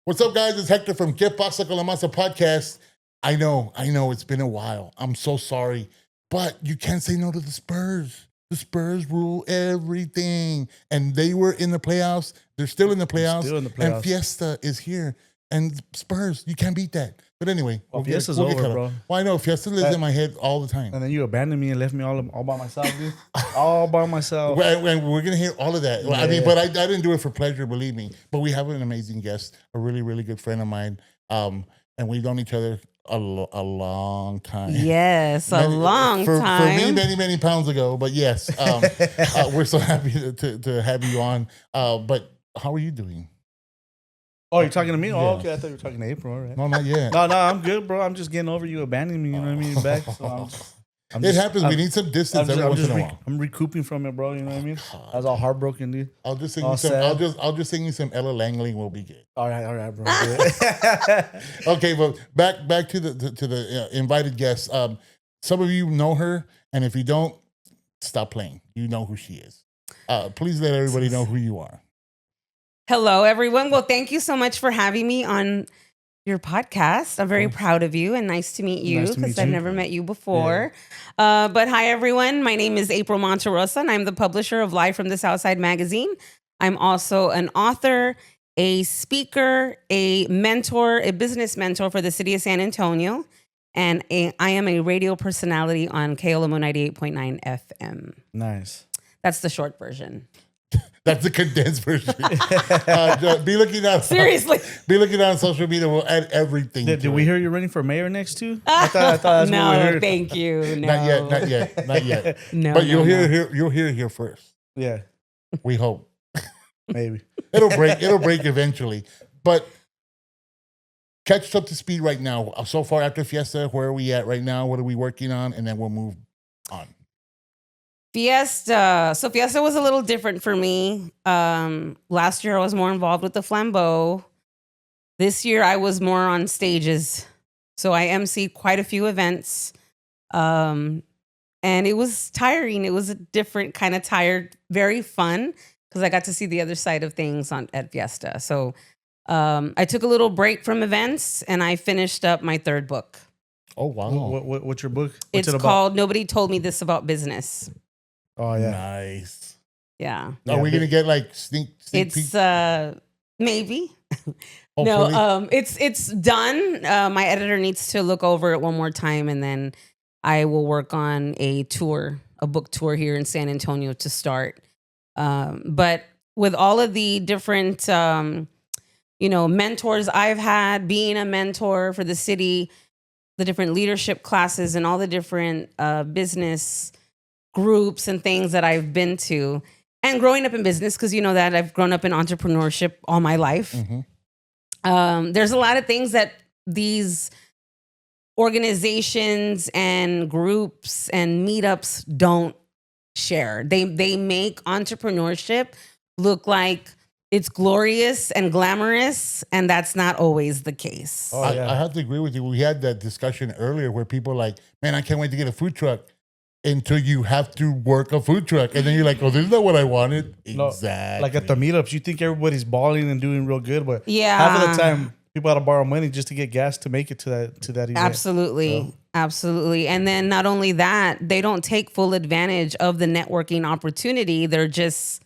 What's up, guys? It's Hector from Pasa con la Masa podcast. I know, it's been a while. I'm so sorry, but you can't say no to the Spurs. The Spurs rule everything, and they were in the playoffs. They're still in the playoffs, and Fiesta is here. And Spurs, you can't beat that. But anyway, Fiesta's over, bro. Well, I know Fiesta lives in my head all the time. And then you abandoned me and left me all by myself, dude. All by myself. And we're gonna hear all of that. Yeah. I mean, but I didn't do it for pleasure, believe me. But we have an amazing guest, a really, really good friend of mine, and we've known each other a long time. Yes, a long time. For me, many pounds ago. But yes, we're so happy to have you on. But how are you doing? Oh, you're talking to me? Yeah. Oh, okay. I thought you were talking to April. All right. No, not yet. No, I'm good, bro. I'm just getting over you abandoning me. You know what I mean? Back. So it happens. We need some distance every once in a while. I'm recouping from it, bro. You know what I mean? I was all heartbroken, dude. I'll just sing you some. I'll just sing you some Ella Langley. We'll be good. All right, bro. Okay, but back to the invited guest. Some of you know her, and if you don't, stop playing. You know who she is. Please let everybody know who you are. Hello, everyone. Well, thank you so much for having me on your podcast. I'm very proud of you and nice to meet you because I've never met you before. Yeah. But hi, everyone. My name is April Monterrosa, and I'm the publisher of From The Southside Magazine. I'm also an author, a speaker, a mentor, a business mentor for the city of San Antonio, and I am a radio personality on KLMO 98.9 FM. Nice. That's the short version. That's the condensed version. Be looking out. Seriously. Be looking out on social media. We'll add everything. Did we hear you're running for mayor next too? I thought that's no, what we heard. Thank you. No. Not yet. No, but you'll hear it here first. Yeah. We hope. Maybe. It'll break eventually. But catch us up to speed right now. So far after Fiesta, where are we at right now? What are we working on? And then we'll move on. Fiesta. So Fiesta was a little different for me. Last year I was more involved with the flambeau. This year I was more on stages. So I emceed quite a few events. And it was tiring. It was a different kind of tired, very fun because I got to see the other side of things at Fiesta. So I took a little break from events and I finished up my third book. Oh, wow. What's your book? It's called Nobody Told Me This About Business. Oh, yeah. Nice. Yeah. Are we going to get like sneak it's peek? Maybe. Hopefully. No, it's done. My editor needs to look over it one more time and then I will work on a book tour here in San Antonio to start. But with all of the different mentors I've had, being a mentor for the city, the different leadership classes and all the different business groups and things that I've been to, and growing up in business, because you know that I've grown up in entrepreneurship all my life. Mm-hmm. There's a lot of things that these organizations and groups and meetups don't share. They make entrepreneurship look like it's glorious and glamorous, and that's not always the case. Oh, yeah. I have to agree with you. We had that discussion earlier where people are like, man, I can't wait to get a food truck. Until you have to work a food truck. And then you're like, oh, this is not what I wanted. Exactly. Like at the meetups, you think everybody's balling and doing real good, but yeah, half of the time people have to borrow money just to get gas to make it to that event. Absolutely. So. Absolutely. And then not only that, they don't take full advantage of the networking opportunity. They're just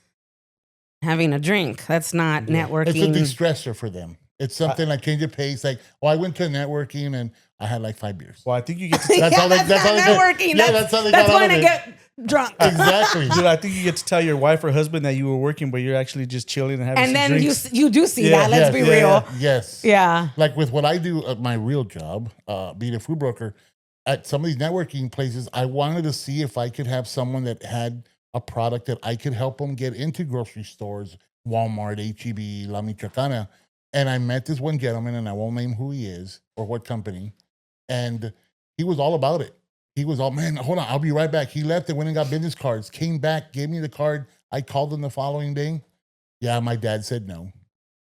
having a drink. That's not networking. It's a de-stressor for them. It's something like change of pace. Like, I went to networking and I had like 5 beers. Well, I think you get to that's networking. That's going to get drunk. Exactly. Dude, I think you get to tell your wife or husband that you were working, but you're actually just chilling and having some drinks. And then you do see that. Let's be real. Yes. Yeah. Like with what I do at my real job, being a food broker, at some of these networking places, I wanted to see if I could have someone that had a product that I could help them get into grocery stores, Walmart, H-E-B, La Michoacana. And I met this one gentleman, and I won't name who he is or what company. And he was all about it. He was all, man, hold on, I'll be right back. He left and went and got business cards, came back, gave me the card. I called him the following day. Yeah, my dad said no.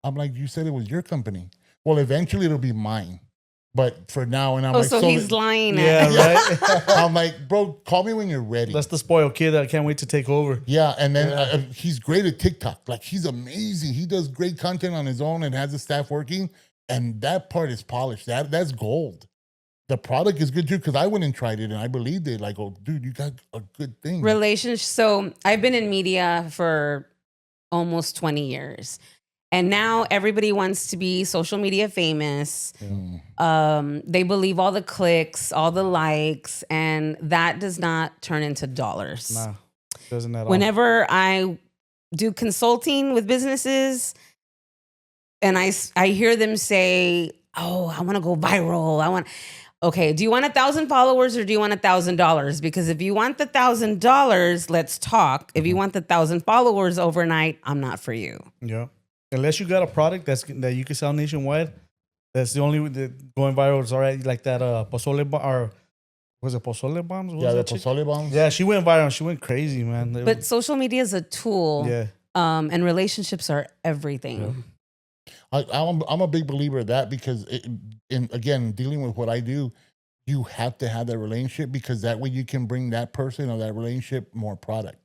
I'm like, you said it was your company. Well, eventually it'll be mine. But for now, and I'm Oh, like, so he's lying. Yeah, right. I'm like, bro, call me when you're ready. That's the spoiled kid that I can't wait to take over. Yeah, and then he's great at TikTok. Like, he's amazing. He does great content on his own and has the staff working. And that part is polished. That's gold. The product is good too, because I went and tried it and I believed it. Like, oh, dude, you got a good thing. Relationship. So I've been in media for almost 20 years. And now everybody wants to be social media famous. They believe all the clicks, all the likes, and that does not turn into dollars. Nah, doesn't at all. Whenever I do consulting with businesses and I hear them say, oh, I want to go viral. Okay, do you want 1,000 followers or do you want $1,000? Because if you want the $1,000, let's talk. If you want the 1,000 followers overnight, I'm not for you. Yeah. Unless you got a product that you can sell nationwide, that's the only going viral. Is all right, like that pozole bomb, or was it pozole bombs? What Yeah, was the that pozole bombs. Yeah, she went viral. She went crazy, man. But social media is a tool. Yeah. And relationships are everything. Yeah. I'm a big believer of that because, again, dealing with what I do, you have to have that relationship because that way you can bring that person or that relationship more product.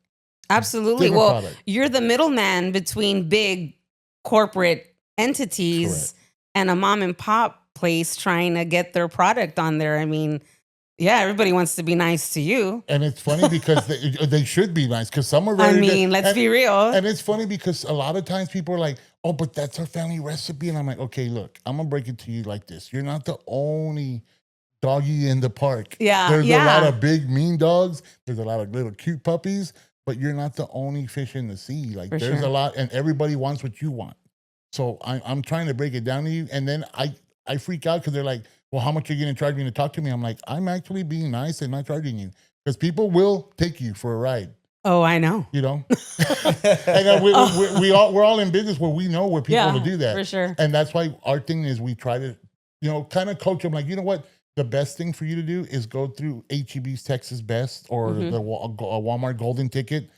Absolutely. Different Well, product. you're the middleman between big corporate entities Correct. and a mom and pop place trying to get their product on there. I mean, yeah, everybody wants to be nice to you. And it's funny because they should be nice because some are very let's be real. And it's funny because a lot of times people are like, oh, but that's our family recipe. And I'm like, okay, look, I'm going to break it to you like this. You're not the only doggy in the park. Yeah. There's a lot of big, mean dogs. There's a lot of little cute puppies, but you're not the only fish in the sea. Like there's a lot, and everybody wants what you want. So I'm trying to break it down to you. And then I freak out because they're like, well, how much are you going to charge me to talk to me? I'm like, I'm actually being nice and not charging you because people will take you for a ride. Oh, I know. You know, and we're all in business where we know where people to do that for sure. And that's why our thing is we try to, kind of coach them like, you know what, the best thing for you to do is go through HEB's Texas Best or the Walmart Golden Ticket.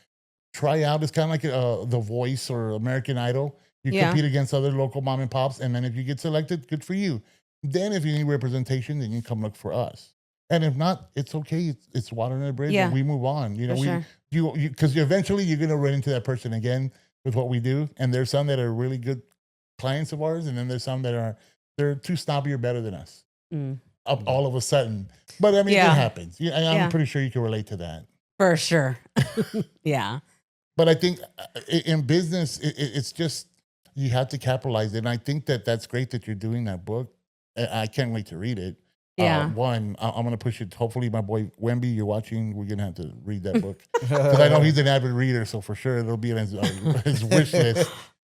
Try out. It's kind of like The Voice or American Idol. You compete against other local mom and pops, and then if you get selected, good for you. Then if you need representation, then you come look for us. And if not, it's okay. It's water under the bridge, and we move on. Because eventually you're gonna run into that person again with what we do. And there's some that are really good clients of ours, and then there's some that they're too snobby or better than us. All of a sudden, but I mean, it happens. I'm pretty sure you can relate to that for sure. Yeah. But I think in business, it's just you have to capitalize it. And I think that's great that you're doing that book. I can't wait to read it. Yeah. I'm going to push it. Hopefully, my boy Wemby, you're watching. We're going to have to read that book because I know he's an avid reader. So for sure, it'll be in his wish list.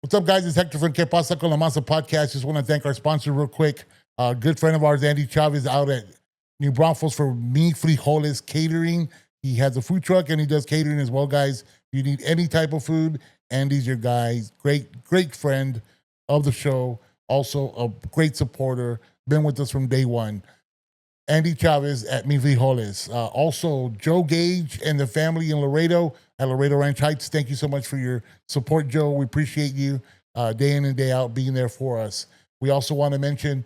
What's up, guys? It's Hector from Pasa con la Masa podcast. Just want to thank our sponsor real quick. A good friend of ours, Andy Chavez, out at New Braunfels for Mi Frijoles Catering. He has a food truck and he does catering as well, guys. If you need any type of food, Andy's your guy. Great friend of the show. Also a great supporter. Been with us from day one. Andy Chavez at Mi Frijoles. Also, Joe Gage and the family in Laredo at Laredo Ranch Heights. Thank you so much for your support, Joe. We appreciate you day in and day out being there for us. We also want to mention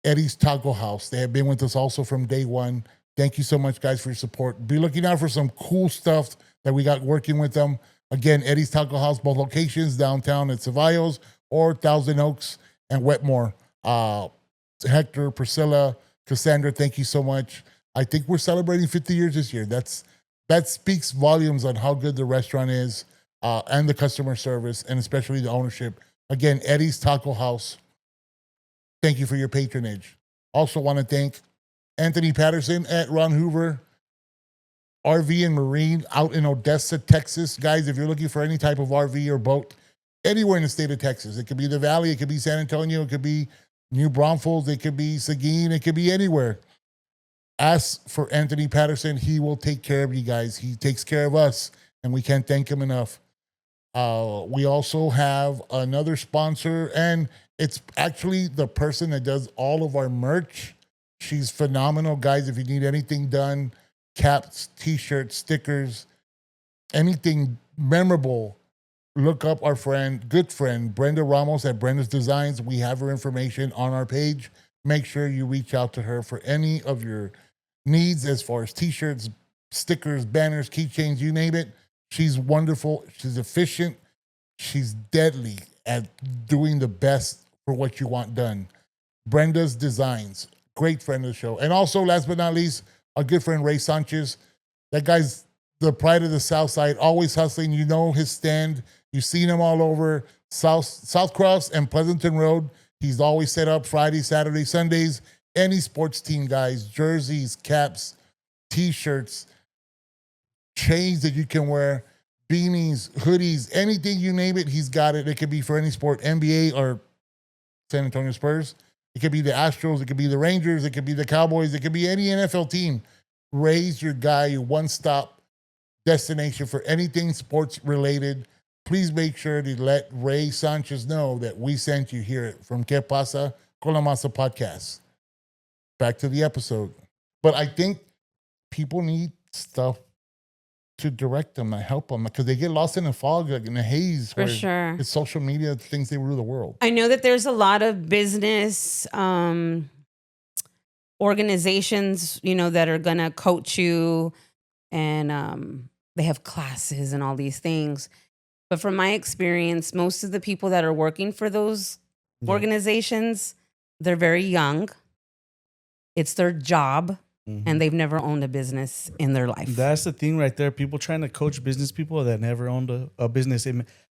Eddie's Taco House. They have been with us also from day one. Thank you so much, guys, for your support. Be looking out for some cool stuff that we got working with them. Again, Eddie's Taco House, both locations, downtown at Cevallos or Thousand Oaks and Wetmore. Hector, Priscilla, Cassandra, thank you so much. I think we're celebrating 50 years this year. That speaks volumes on how good the restaurant is and the customer service and especially the ownership. Again, Eddie's Taco House. Thank you for your patronage. Also want to thank Anthony Patterson at Ron Hoover RV and Marine out in Odessa, Texas. Guys, if you're looking for any type of RV or boat anywhere in the state of Texas, it could be the Valley, it could be San Antonio, it could be New Braunfels, it could be Seguin, it could be anywhere. Ask for Anthony Patterson. He will take care of you guys. He takes care of us, and we can't thank him enough. We also have another sponsor, and it's actually the person that does all of our merch. She's phenomenal, guys. If you need anything done, caps, t-shirts, stickers, anything memorable, look up our good friend, Brenda Ramos at Brenda's Designs. We have her information on our page. make sure you reach out to her for any of your needs as far as t-shirts, stickers, banners, keychains, you name it. She's wonderful. She's efficient. She's deadly at doing the best for what you want done. Brenda's Designs, great friend of the show. And also, last but not least, our good friend Ray Sanchez. That guy's the pride of the Southside, always hustling. You know his stand. You've seen him all over South Cross and Pleasanton Road. He's always set up Friday, Saturday, Sundays. Any sports team guys, jerseys, caps, T-shirts, chains that you can wear, beanies, hoodies, anything you name it, he's got it. It could be for any sport, NBA or San Antonio Spurs. It could be the Astros. It could be the Rangers. It could be the Cowboys. It could be any NFL team. Ray's your guy, your one-stop destination for anything sports related. Please make sure to let Ray Sanchez know that we sent you here from Que Pasa con la Masa podcast. Back to the episode. But I think people need stuff to direct them and help them because they get lost in the fog, like in the haze. For sure. It's social media, things they rule the world. I know that there's a lot of business organizations, that are going to coach you and they have classes and all these things. But from my experience, most of the people that are working for those organizations, they're very young. It's their job. And they've never owned a business in their life. That's the thing right there. People trying to coach business people that never owned a business.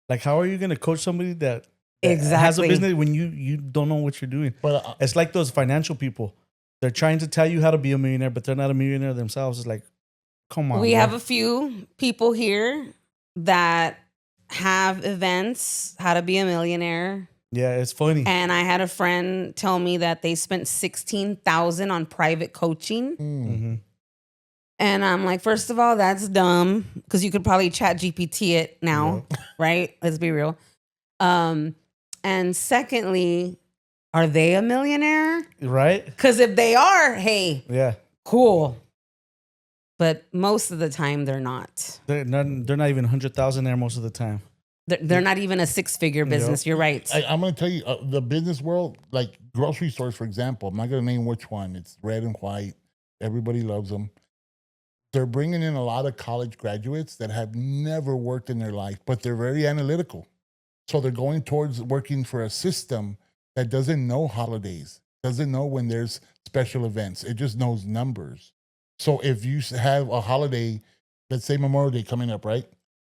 Like, how are you going to coach somebody that has a business when you don't know what you're doing? But it's like those financial people. They're trying to tell you how to be a millionaire, but they're not a millionaire themselves. It's like, come on. We have a few people here that have events, how to be a millionaire. Yeah, it's funny. And I had a friend tell me that they spent $16,000 on private coaching. Mm-hmm. And I'm like, first of all, that's dumb because you could probably chat GPT it now, right? Let's be real. And secondly, are they a millionaire? Right? Because if they are, hey, cool. But most of the time, they're not. They're not even 100,000 there most of the time. They're not even a six-figure business. You're right. I'm going to tell you, the business world, like grocery stores, for example, I'm not going to name which one. It's red and white. Everybody loves them. They're bringing in a lot of college graduates that have never worked in their life, but they're very analytical. So they're going towards working for a system that doesn't know holidays, doesn't know when there's special events. It just knows numbers. So if you have a holiday, let's say Memorial Day coming up, right?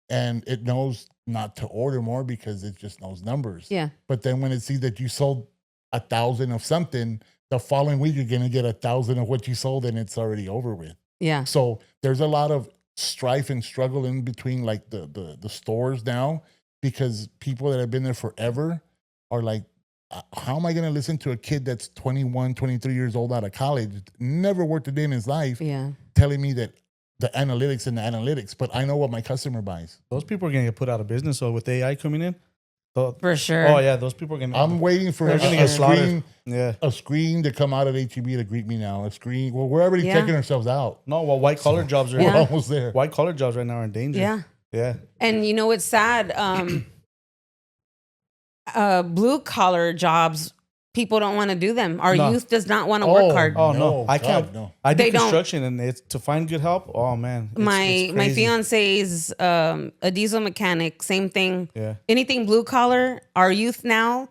And it knows not to order more because it just knows numbers. Yeah. But then when it sees that you sold 1,000 of something, the following week you're going to get 1,000 of what you sold and it's already over with. Yeah. So there's a lot of strife and struggle in between like the stores now because people that have been there forever are like, how am I going to listen to a kid that's 21, 23 years old out of college, never worked a day in his life, telling me that the analytics, but I know what my customer buys. Those people are going to get put out of business. So with AI coming in, for sure. Oh yeah, those people are going to. I'm waiting for a screen to come out at HEB to greet me now. A screen. Well, we're already checking ourselves out. No, well, white collar jobs are we're almost there. White collar jobs right now are in danger. Yeah. Yeah. And you know, it's sad. Blue collar jobs, people don't want to do them. Our youth does not want to work hard. Oh no, I can't. No. I do construction, and it's to find good help. Oh man, my fiance is a diesel mechanic. Same thing. Yeah. Anything blue collar, our youth now,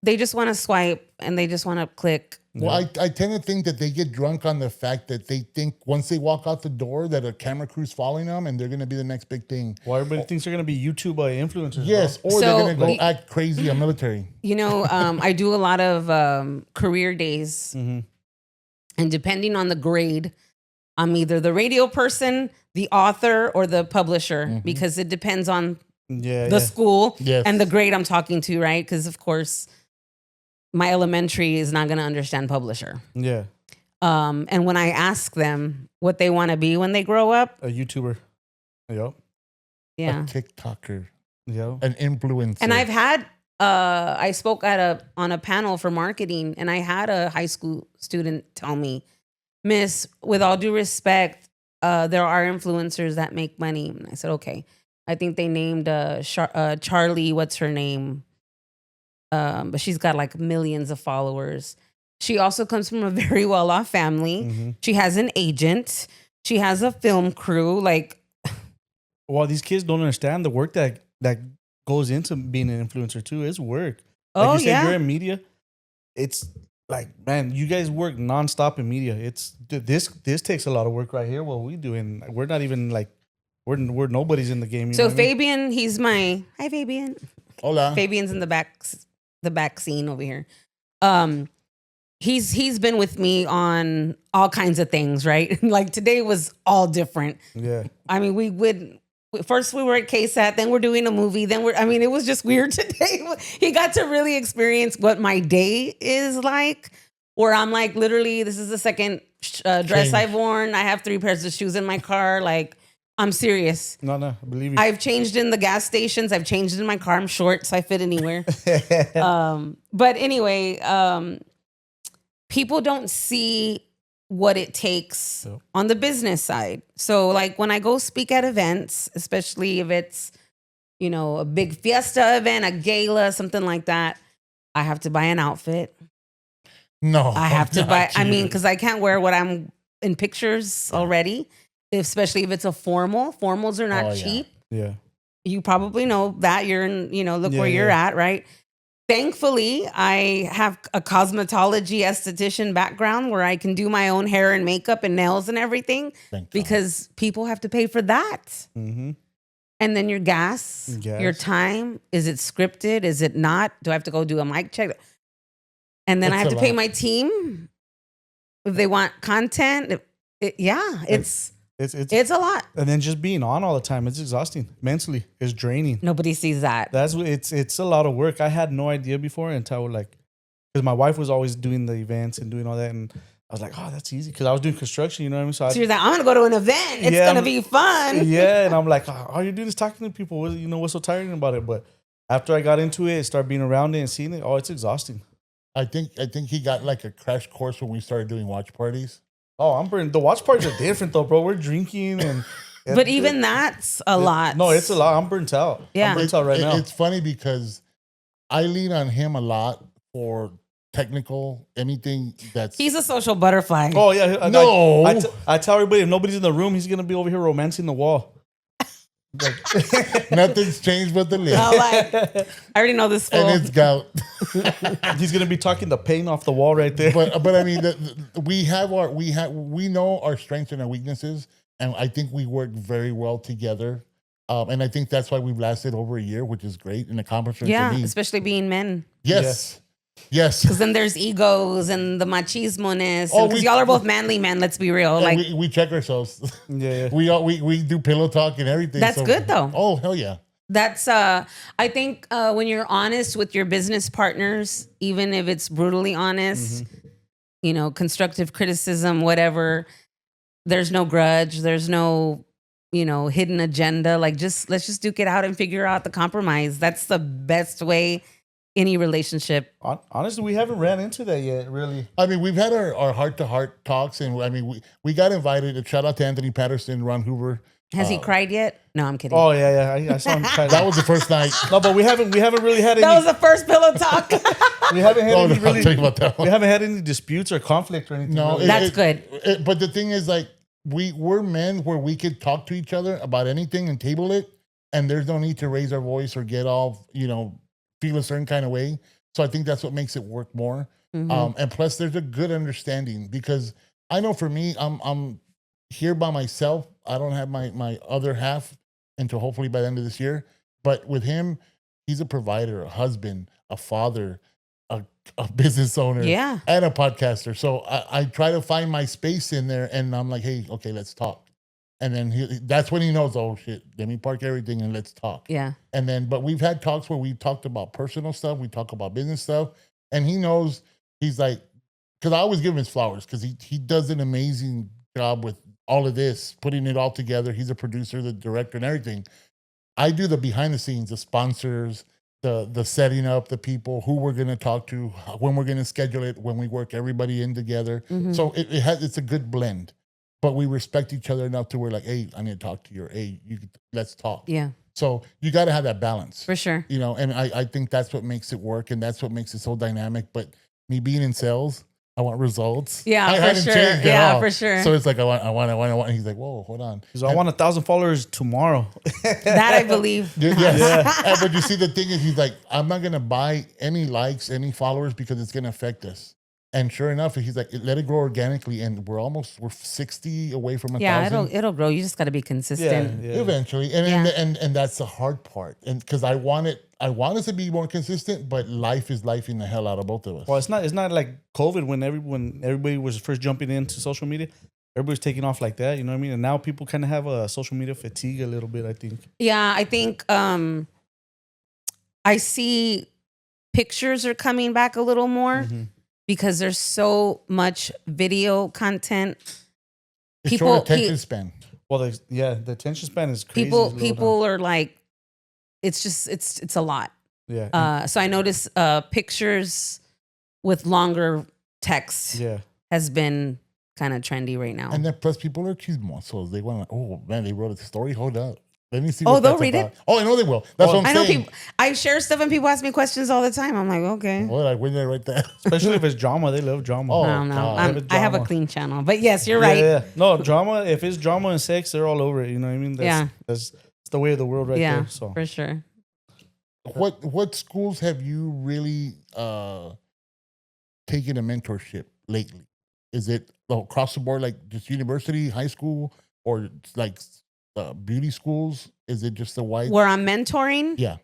they just want to swipe and they just want to click. Well, I tend to think that they get drunk on the fact that they think once they walk out the door that a camera crew's following them and they're going to be the next big thing. Well, everybody thinks they're going to be YouTube influencers. Yes, or they're going to go act crazy on military. You know, I do a lot of career days. Mm-hmm. And depending on the grade, I'm either the radio person, the author, or the publisher because it depends on the school and the grade I'm talking to, right? Because, of course, my elementary is not going to understand publisher. Yeah. And when I ask them what they want to be when they grow up. A YouTuber. Yep. Yeah. A TikToker. Yep. An influencer. And I've had, I spoke on a panel for marketing and I had a high school student tell me, Miss, with all due respect, there are influencers that make money. And I said, okay. I think they named Charlie, what's her name? But she's got like millions of followers. She also comes from a very well-off family. Mm-hmm. She has an agent. She has a film crew. Like, well, these kids don't understand the work that goes into being an influencer too. It's work. Like oh you said, yeah, you're in media. It's like, man, you guys work nonstop in media. It's this takes a lot of work right here. What we do, and we're not even like we're nobody's in the game. You so know what Fabian, he's my hi Fabian. Hola. Fabian's in the back scene over here. He's been with me on all kinds of things, right? Like today was all different. Yeah. I mean, first we were at KSAT, then we're doing a movie, it was just weird today. He got to really experience what my day is like, where I'm like, literally, this is the second dress I've worn. I have 3 pairs of shoes in my car. Like, I'm serious. No, I believe you. I've changed in the gas stations. I've changed in my car. I'm short, so I fit anywhere. But anyway, people don't see what it takes on the business side. So like when I go speak at events, especially if it's, a big fiesta event, a gala, something like that, I have to buy an outfit. No, I have to buy, because I can't wear what I'm in pictures already, especially if it's a formal. Formals are not cheap. Yeah. You probably know that. You're in, look where you're at, right? Thankfully, I have a cosmetology esthetician background where I can do my own hair and makeup and nails and everything because people have to pay for that. Mm-hmm. And then your gas, your time. Is it scripted? Is it not? Do I have to go do a mic check? And then I have to pay my team if they want content. It's a lot. And then just being on all the time, it's exhausting. Mentally, it's draining. Nobody sees that. That's what it's a lot of work. I had no idea before until because my wife was always doing the events and doing all that, and I was like, oh, that's easy because I was doing construction. You know what I mean? So you're like, I'm gonna go to an event. It's gonna be fun. Yeah, and I'm like, all you're doing is talking to people. What's so tiring about it? But after I got into it, start being around it and seeing it, it's exhausting. I think he got like a crash course when we started doing watch parties. Oh, I'm burning. The watch parties are different though, bro. We're drinking and but even that's a lot. No, it's a lot. I'm burnt out. Yeah. I'm burnt out right now. It's funny because I lean on him a lot for technical, anything that's... He's a social butterfly. Oh, yeah. No. I tell everybody if nobody's in the room, he's going to be over here romancing the wall. Nothing's changed but the lid. I already know this fool. And it's gout. He's gonna be talking the paint off the wall right there. But I mean, we know our strengths and our weaknesses, and I think we work very well together. And I think that's why we've lasted over a year, which is great, an accomplishment for me. Especially being men. Yes. Because then there's egos and the machismo-ness. Because y'all are both manly men, let's be real. Like we check ourselves. Yeah. We do pillow talk and everything. That's good though. Oh, hell yeah. That's I think when you're honest with your business partners, even if it's brutally honest, constructive criticism, whatever, there's no grudge, there's no hidden agenda. Like let's just duke it out and figure out the compromise. That's the best way any relationship. Honestly, we haven't ran into that yet, really. I mean, we've had our heart-to-heart talks, and I mean, we got invited. Shout out to Anthony Patterson, Ron Hoover. Has he cried yet? No, I'm kidding. Oh yeah. I saw him cry. That was the first night. No, but we haven't really had any. That was the first pillow talk. We haven't had any really. I'll tell you about that one. We haven't had any disputes or conflict or anything. No, really. That's good. But the thing is, like, we're men where we could talk to each other about anything and table it, and there's no need to raise our voice or get all feel a certain kind of way. So I think that's what makes it work more. Mm-hmm. And plus, there's a good understanding because I know for me, I'm here by myself. I don't have my other half until hopefully by the end of this year. But with him, he's a provider, a husband, a father, a business owner, and a podcaster. So I try to find my space in there, and I'm like, hey, okay, let's talk. And then that's when he knows, oh shit, let me park everything and let's talk. Yeah. And then, but we've had talks where we talked about personal stuff, we talk about business stuff, and he knows, he's like, because I always give him his flowers because he does an amazing job with all of this, putting it all together. He's a producer, the director, and everything. I do the behind the scenes, the sponsors, the setting up, the people, who we're going to talk to, when we're going to schedule it, when we work everybody in together. Mm-hmm. So it's a good blend. But we respect each other enough to where like, hey, I need to talk to you. Hey, let's talk. Yeah. So you got to have that balance. For sure. And I think that's what makes it work, and that's what makes it so dynamic. But me being in sales, I want results. Yeah, I for hadn't sure. changed at Yeah, all. for sure. So it's like, I want. And he's like, whoa, hold on. So I want 1,000 followers tomorrow. That I believe. Yeah. But you see, the thing is, he's like, I'm not going to buy any likes, any followers because it's going to affect us. And sure enough, he's like, let it grow organically. And we're 60 away from 1,000. Yeah, it'll grow. You just got to be consistent. Yeah. Eventually. And that's the hard part. And because I want us to be more consistent, but life is lifing the hell out of both of us. Well, it's not like COVID when everybody was first jumping into social media. Everybody's taking off like that, you know what I mean? And now people kind of have a social media fatigue a little bit, I think. Yeah, I think I see pictures are coming back a little more because there's so much video content. It's short attention span. Well, the attention span is crazy. People are like, it's a lot. Yeah. So I notice pictures with longer text has been kind of trendy right now. And then plus people are chismosos. They want to, oh man, they wrote a story. Hold up. Let me see. Oh, they'll read it? Oh, I know they will. That's what I'm saying. I share stuff and people ask me questions all the time. I'm like, okay. Well, when did I write that? Especially if it's drama. They love drama. Oh, I don't know. I have a clean channel. But yes, you're right. Yeah. No, drama. If it's drama and sex, they're all over it. You know what I mean? That's the way of the world right there. So for sure. What schools have you really taken a mentorship lately? Is it across the board, like just university, high school, or like beauty schools? Is it just the white? Where I'm mentoring? Yeah.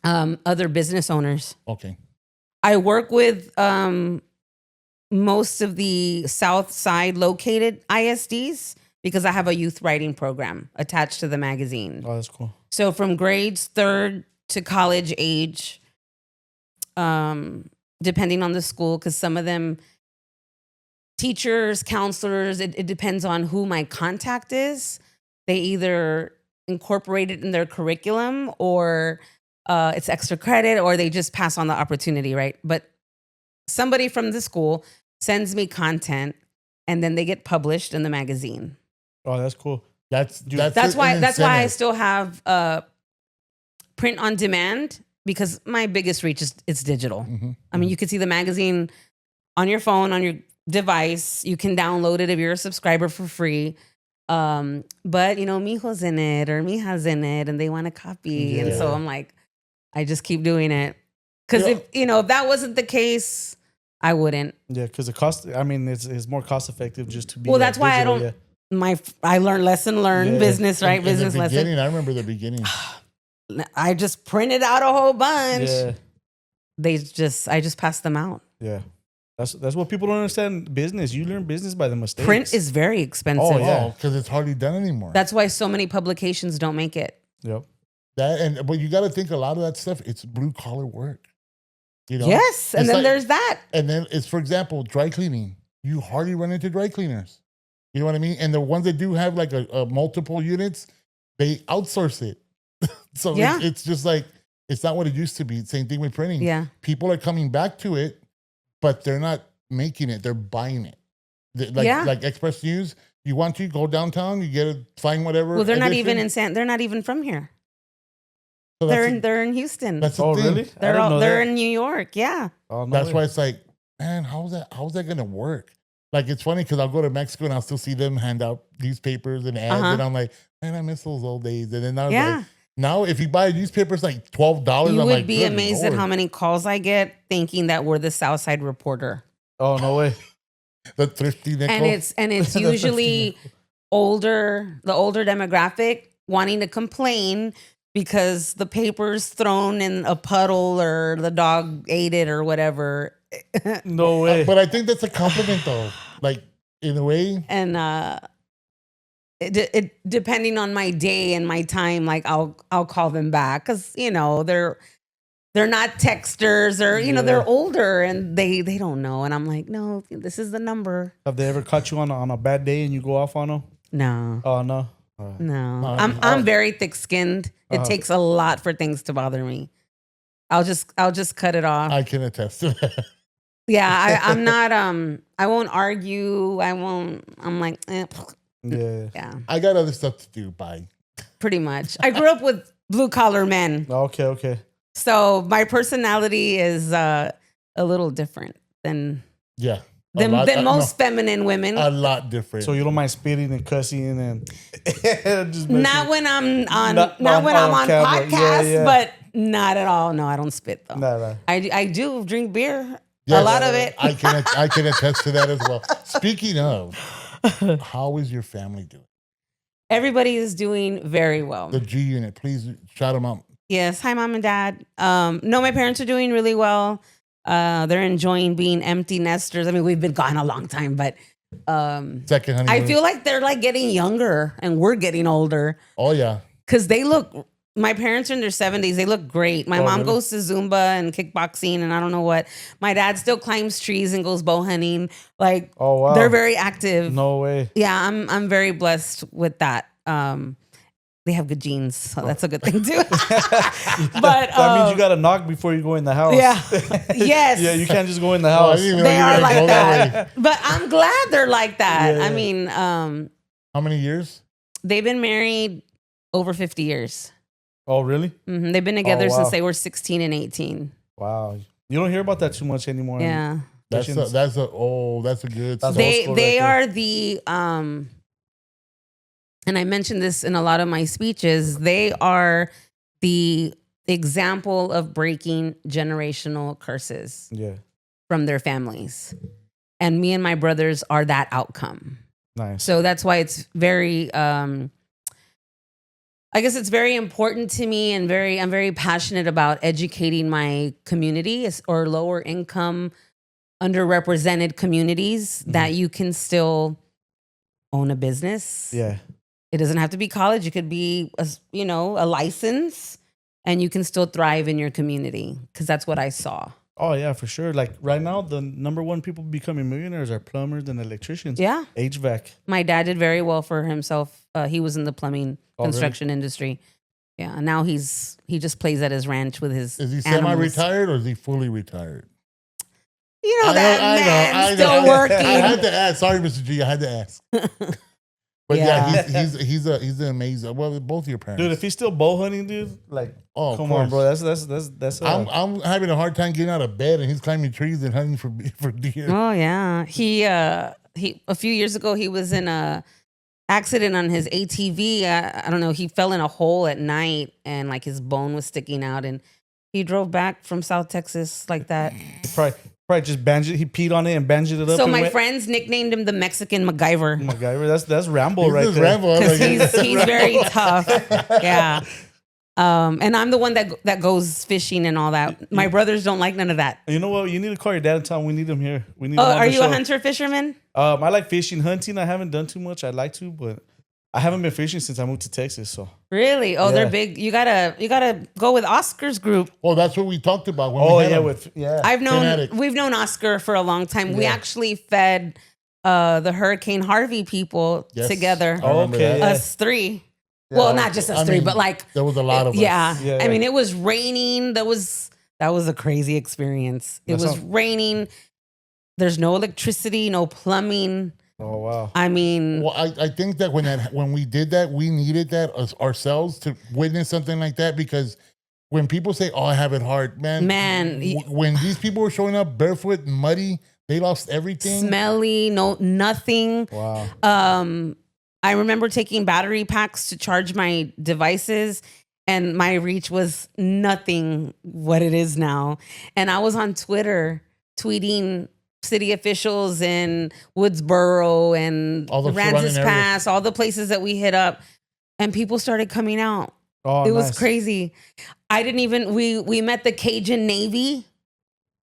Other business owners. Okay. I work with most of the South Side located ISDs because I have a youth writing program attached to the magazine. Oh, that's cool. So from grades 3rd to college age, depending on the school, because some of them, teachers, counselors, it depends on who my contact is. They either incorporate it in their curriculum or it's extra credit or they just pass on the opportunity, right? But somebody from the school sends me content and then they get published in the magazine. Oh, that's cool. That's why I still have print on demand because my biggest reach is it's digital. Mm-hmm. I mean, you can see the magazine on your phone, on your device. You can download it if you're a subscriber for free. But you know, mijo's in it or mija's in it and they want a copy. And so I'm like, I just keep doing it. Cause if that wasn't the case, I wouldn't. Yeah. Cause the cost, I mean, it's more cost effective just to be. Well, that's why digital, I learned business, right? In business the beginning, lesson. I remember the beginning. I just printed out a whole bunch. Yeah. I just passed them out. Yeah. That's what people don't understand. Business. You learn business by the mistakes. Print is very expensive. Oh, yeah. Because it's hardly done anymore. That's why so many publications don't make it. Yep. But you got to think a lot of that stuff, it's blue collar work. You know? Yes. And then there's that. And then it's, for example, dry cleaning. You hardly run into dry cleaners. You know what I mean? And the ones that do have like a multiple units, they outsource it. So it's just like, it's not what it used to be. Same thing with printing. Yeah. People are coming back to it, but they're not making it. They're buying it. Like Express News, you want to go downtown, you get to find whatever. Well, they're not even they're not even from here. So they're in Houston. That's the thing. Really? They're in New York. Yeah. Oh, no that's why it's like, man, how's that going to work? Like, it's funny because I'll go to Mexico and I'll still see them hand out newspapers and ads. And I'm like, man, I miss those old days. And then I was like, now if you buy a newspaper, it's like $12. You would be amazed at how many calls I get thinking that we're the Southside Reporter. Oh, no way. The thrifty nickel. And it's usually the older demographic wanting to complain because the paper's thrown in a puddle or the dog ate it or whatever. No way. But I think that's a compliment though. Like, in a way. And it depending on my day and my time, like I'll call them back because they're not texters or they're older and they don't know. And I'm like, no, this is the number. Have they ever caught you on a bad day and you go off on them? No. Oh no. No. I'm very thick skinned. It takes a lot for things to bother me. I'll just cut it off. I can attest to that. Yeah, I'm not. I won't argue. I'm like, yeah. I got other stuff to do. Bye. Pretty much. I grew up with blue collar men. Okay. So my personality is a little different than. Yeah. than most feminine women. A lot different. So you don't mind spitting and cussing and just not when I'm on podcasts, but not at all. No, I don't spit though. No. I do drink beer. Yes, a lot of it. I can attest to that as well. Speaking of, how is your family doing? Everybody is doing very well. The G unit, please shout them out. Yes, hi mom and dad. No, my parents are doing really well. They're enjoying being empty nesters. I mean, we've been gone a long time, but second honeymoon. I feel like they're like getting younger and we're getting older. Oh yeah. Because they look, my parents are in their 70s. They look great. My mom goes to Zumba and kickboxing and I don't know what. My dad still climbs trees and goes bow hunting. Like, oh wow, they're very active. No way. Yeah, I'm very blessed with that. They have good genes, so that's a good thing too. But that means you got to knock before you go in the house. Yeah. Yes. Yeah, you can't just go in the house. They are like that. But I'm glad they're like that. Yeah. I mean, how many years? They've been married over 50 years. Oh, really? Mm-hmm. They've been together since they were 16 and 18. Wow. You don't hear about that too much anymore. Yeah. That's a good. They are the and I mentioned this in a lot of my speeches, they are the example of breaking generational curses from their families. And me and my brothers are that outcome. Nice. So that's why it's very, I guess it's very important to me and I'm very passionate about educating my community or lower income, underrepresented communities that you can still own a business. Yeah. It doesn't have to be college. It could be, a license, and you can still thrive in your community because that's what I saw. Oh, yeah, for sure. Like right now, the number one people becoming millionaires are plumbers and electricians. Yeah. HVAC. My dad did very well for himself. He was in the plumbing construction industry. Yeah. Now he just plays at his ranch with his Is he animals. semi-retired or is he fully retired? You know, man's still working. I had to ask. Sorry, Mr. G. I had to ask. But he's an amazing. Well, both of your parents, dude. If he's still bow hunting, dude, like, come on, bro. That's. I'm having a hard time getting out of bed, and he's climbing trees and hunting for deer. Oh yeah, he a few years ago he was in a accident on his ATV. I don't know. He fell in a hole at night, and like his bone was sticking out, and he drove back from South Texas like that. Probably just bandaged. He peed on it and bandaged it up. So my friends nicknamed him the Mexican MacGyver. That's Rambo right there. Rambo. He's very tough. Yeah. And I'm the one that goes fishing and all that. My brothers don't like none of that. You know what? You need to call your dad and tell him we need him here. We need. Are you a hunter fisherman? I like fishing, hunting. I haven't done too much. I'd like to, but I haven't been fishing since I moved to Texas. So really, they're big. You gotta go with Oscar's group. Well, that's what we talked about. We've known Oscar for a long time. Yeah. We actually fed the Hurricane Harvey people together. Oh, okay, us three. Yeah. Well, not just us three, but like there was a lot of us. Yeah. I mean, it was raining. That was a crazy experience. It was raining. There's no electricity, no plumbing. Oh wow! I mean, well, I think that when we did that, we needed that ourselves to witness something like that, because when people say, "Oh, I have it hard," man, when these people were showing up barefoot and muddy, they lost everything, smelly, nothing. Wow. I remember taking battery packs to charge my devices, and my reach was nothing what it is now. And I was on Twitter tweeting city officials in Woodsboro and Rances Pass, all the places that we hit up, and people started coming out. Oh, it was crazy. I didn't even, we met the Cajun Navy.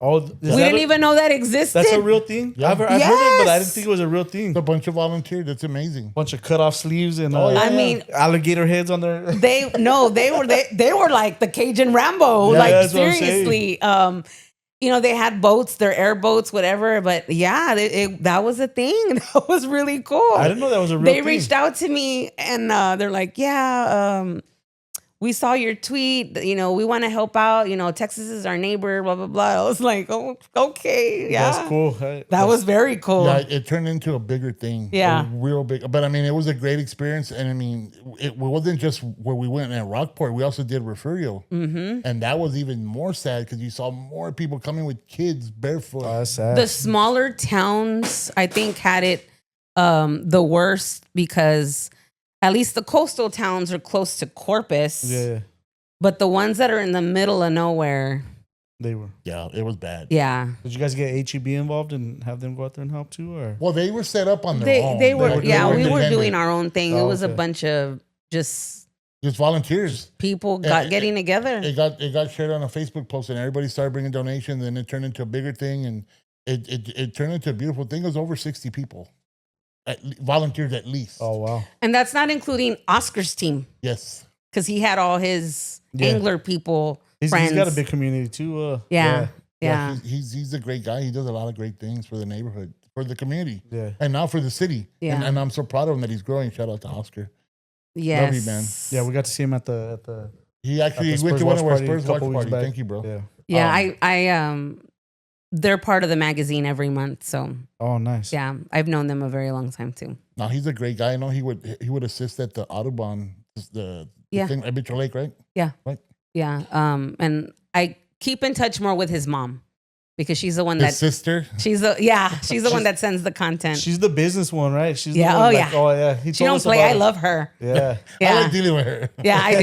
Oh, we didn't even know that existed. That's a real thing? Yeah. I've heard it, but I didn't think it was a real thing. It's a bunch of volunteers. That's amazing. Bunch of cut off sleeves and I mean, alligator heads on their. They were like the Cajun Rambo. Like seriously. They had boats, their airboats, whatever. But yeah, that was a thing. That was really cool. I didn't know that was a real thing. They reached out to me and they're like, yeah, we saw your tweet, you know, we want to help out, you know, Texas is our neighbor, blah, blah, blah. I was like, oh, okay. Yeah. That's cool. That was very cool. Yeah, it turned into a bigger thing. Yeah. Real big. But I mean, it was a great experience. And I mean, it wasn't just where we went in Rockport. We also did Refugio. Mm-hmm. And that was even more sad because you saw more people coming with kids barefoot. Oh, that's sad. The smaller towns, I think, had it the worst because at least the coastal towns are close to Corpus. Yeah. But the ones that are in the middle of nowhere. They were. Yeah, it was bad. Yeah. Did you guys get HEB involved and have them go out there and help too? Or Well, they were set up on their own. They were, we were independent. doing our own thing. It was a okay. bunch of just volunteers. people And getting together. It got shared on a Facebook post, and everybody started bringing donations, and it turned into a bigger thing, and it turned into a beautiful thing. It was over 60 people, volunteers at least. oh wow. And that's not including Oscar's team Yes. because he had all his angler people, friends. He's got a big community too. Yeah. He's a great guy. He does a lot of great things for the neighborhood, for the community, And now for the city. Yeah. And I'm so proud of him that he's growing. Shout out to Oscar. Yes. Love you, man. Yeah, we got to see him at the He actually at the went to one of our party a Spurs watch couple weeks party. back. Thank you, bro. Yeah. Yeah, I they're part of the magazine every month. So Oh, nice. yeah, I've known them a very long time too. No, he's a great guy. I know he would assist at the Audubon, the thing at Mitchell Lake, right? Yeah. Right. Yeah. And I keep in touch more with his mom because she's the one His that sister. she's the one that sends the content. She's the business one, right? She's Yeah, the one oh, yeah. Oh yeah. He She told don't us play. about I it. love her. Yeah. I Yeah. like dealing with her. Yeah, I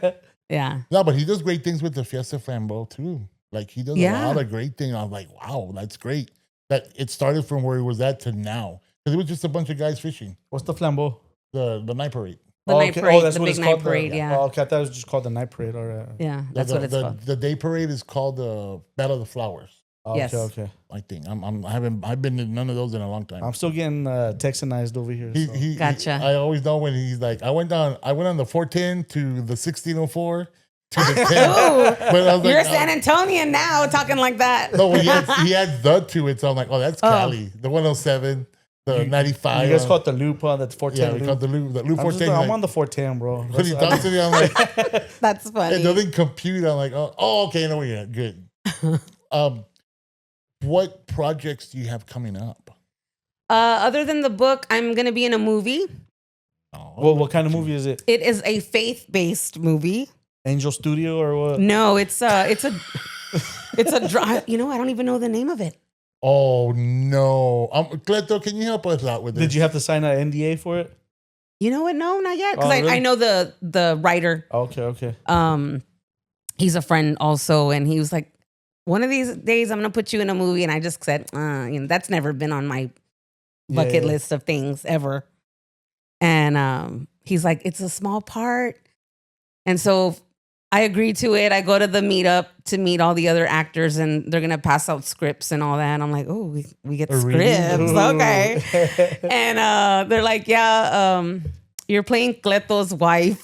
do. Yeah. No, but he does great things with the Fiesta Flambeau too. Like he does a lot of great things. I was like, wow, that's great. That it started from where he was at to now. Because it was just a bunch of guys fishing. What's the flambeau? The night parade. The night parade, that's the what big it's night called. parade, yeah. Oh, okay. I thought it was just called the night parade. All right. Yeah, that's what it's called. The day parade is called the Battle of the Flowers. Oh, Yes. Okay. I think I've been to none of those in a long time. I'm still getting Texanized over here. So. Gotcha. I always know when he's like, I went on the 410 to the 1604 to the 10. Ooh, But I was you're like, a San Antonian now, talking like that. no, he had the to it, so I'm like, oh, that's Cali. The 107, the 95. You guys call it the loop on the 410. Yeah, we call it the loop 410. I'm on the 410, bro. When he talks to me, I'm like, That's funny. it doesn't compute. I'm like, oh, okay, no, we're good. What projects do you have coming up? Other than the book, I'm gonna be in a movie. Oh, Well, what kind of movie is it? It is a faith-based movie. Angel Studio or what? No, it's a you know, I don't even know the name of it. Oh no, Cleto, can you help us out with this? Did you have to sign an NDA for it? You know what? No, not yet. Because Oh, really? I know the writer. Okay. He's a friend also, and he was like, one of these days I'm gonna put you in a movie, and I just said, you know, that's never been on my bucket list of things ever. And he's like, it's a small part, and so I agreed to it. I go to the meetup to meet all the other actors, and they're gonna pass out scripts and all that. And I'm like, oh, we get scripts, okay. And they're like, yeah, you're playing Cleto's wife.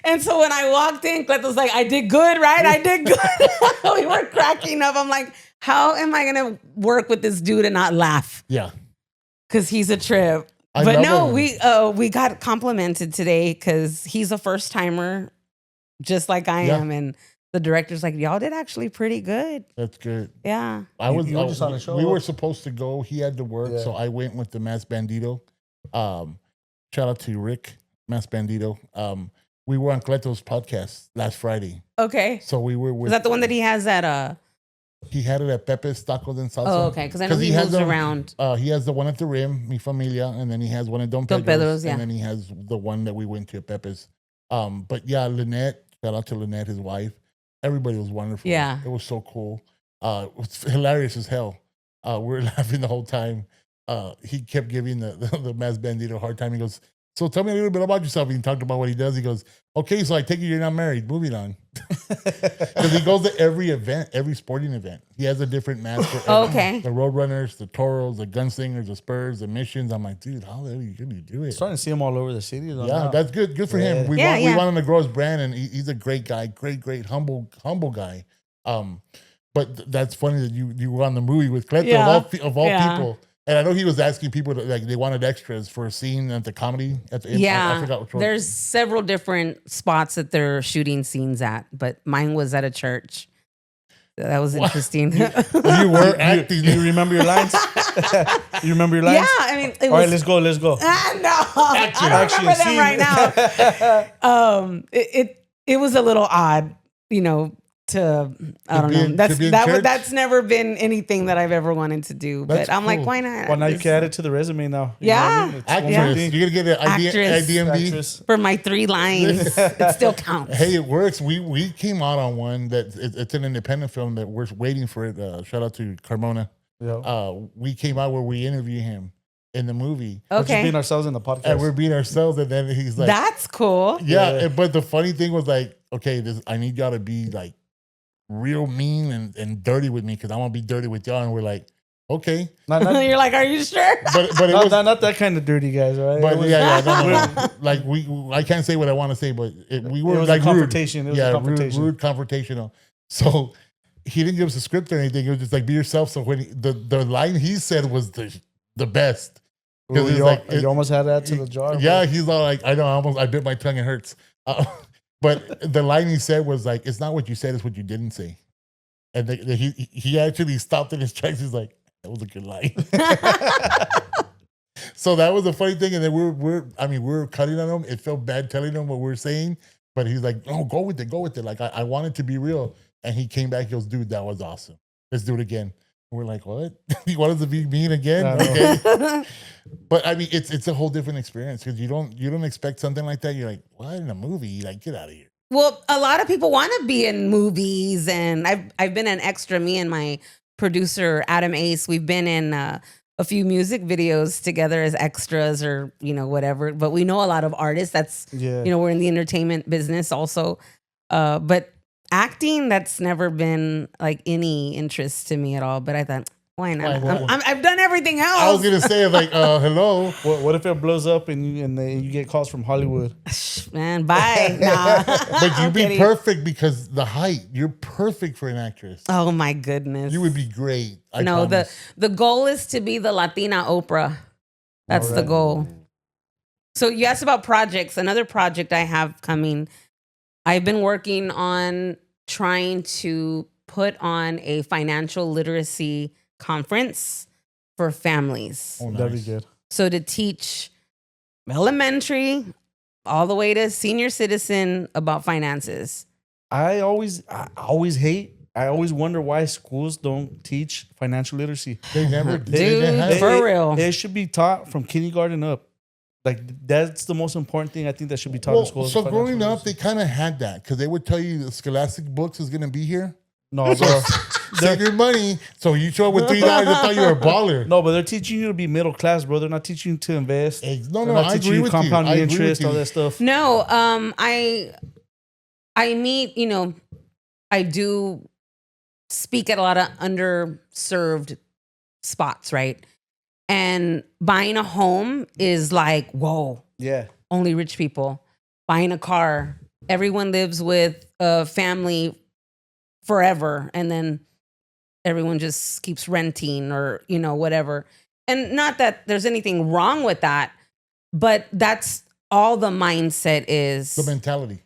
And so when I walked in, Cleto's like, I did good, right? I did good. We were cracking up. I'm like, how am I gonna work with this dude and not laugh? Yeah, Because he's a trip. But no, we got complimented today because he's a first timer, just like I am, and the director's like, "Y'all did actually pretty good." That's good. Yeah, I was you were just on the show. We were supposed to go. He had to work, so I went with the Mass Bandito. Shout out to Rick, Mass Bandito. We were on Cleto's podcast last Friday, okay. so we were with. Is that the one that he has at He had it at Pepe's Tacos and Salsa. Oh, okay. Because I know he moves around. He has the one at the Rim, Mi Familia, and then he has one at Don Pedro's, and then he has the one that we went to at Pepe's. But yeah, Lynette, shout out to Lynette, his wife. Everybody was wonderful. Yeah. It was so cool. It was hilarious as hell. We were laughing the whole time. He kept giving the Mass Bandito a hard time. He goes, so tell me a little bit about yourself. He talked about what he does. He goes, okay, so I take it you're not married. Moving on. Because he goes to every event, every sporting event. He has a different mask for Okay. the Roadrunners, the Toros, the Gunslingers, the Spurs, the Missions. I'm like, dude, how the hell are you going to do it? Starting to see him all over the city. Though, Yeah, now. that's good. Good for him. We want him to grow his brand, and he's a great guy, great, humble guy. But that's funny that you were on the movie with Cleto of all people. And I know he was asking people to, like, they wanted extras for a scene at the comedy. I forgot which one. There's several different spots that they're shooting scenes at, but mine was at a church. That was interesting. You were acting. You remember your lines? You remember your lines? Yeah, I mean, all right, let's go. No, I don't remember them right now. It was a little odd, you know. I don't know. That's never been anything that I've ever wanted to do. But I'm like, why not? Well, now you can add it to the resume now. You know what I mean? Actress. You're gonna get an IDMB for my 3 lines. It still counts. Hey, it works. We came out on one that it's an independent film that we're waiting for it. Shout out to Carmona. Yeah. We came out where we interview him in the movie. Okay. We're just being ourselves in the podcast. And we're being ourselves, and then he's like, "That's cool." Yeah. But the funny thing was like, okay, I need y'all to be like real mean and dirty with me because I want to be dirty with y'all. And we're like, okay. You're like, are you sure? But it was not that kind of dirty, guys, right? But no. Like I can't say what I want to say, but we were like confrontation. Rude. Rude confrontational. So he didn't give us a script or anything. It was just like, be yourself. So when the line he said was the best. Because you almost had that to the jar. Yeah, bro. He's all like, I know, I bit my tongue, it hurts. But the line he said was like, it's not what you said, it's what you didn't say. And he actually stopped in his tracks. He's like, that was a good line. So that was a funny thing. And then we were cutting on him. It felt bad telling him what we were saying. But he's like, no, go with it. Like, I want it to be real. And he came back, he goes, dude, that was awesome. Let's do it again. And we're like, what? You want us to be mean again? Okay. But I mean, it's a whole different experience because you don't expect something like that. You're like, what, in a movie? Like, get out of here. Well, a lot of people want to be in movies, and I've been an extra. Me and my producer Adam Ace, we've been in a few music videos together as extras, or whatever. But we know a lot of artists. We're in the entertainment business also. But acting, that's never been like any interest to me at all. But I thought, why not? I've done everything else. I was gonna say like, hello. What if it blows up and you get calls from Hollywood? Man, bye. Nah. But you'd be perfect because the height. You're perfect for an actress. Oh my goodness, you would be great. I no, promise. the goal is to be the Latina Oprah. That's the goal. So you asked about projects. Another project I have coming. I've been working on trying to put on a financial literacy conference for families. Oh, nice. That'd be good. So to teach elementary all the way to senior citizen about finances. I always wonder why schools don't teach financial literacy. They never did. For real. It should be taught from kindergarten up. Like, that's the most important thing I think that should be taught in schools. So growing up, they kind of had that because they would tell you the Scholastic books is going to be here. No, bro. Save your money. So you show up with $3, they thought you were a baller. No, but they're teaching you to be middle class, bro. They're not teaching you to invest. I agree with compound interest, all that stuff. No, I meet, I do speak at a lot of underserved spots, right? And buying a home is like, whoa. Yeah. Only rich people. Buying a car. Everyone lives with a family forever. And then everyone just keeps renting or, whatever. And not that there's anything wrong with that, but that's all the mindset is. The mentality.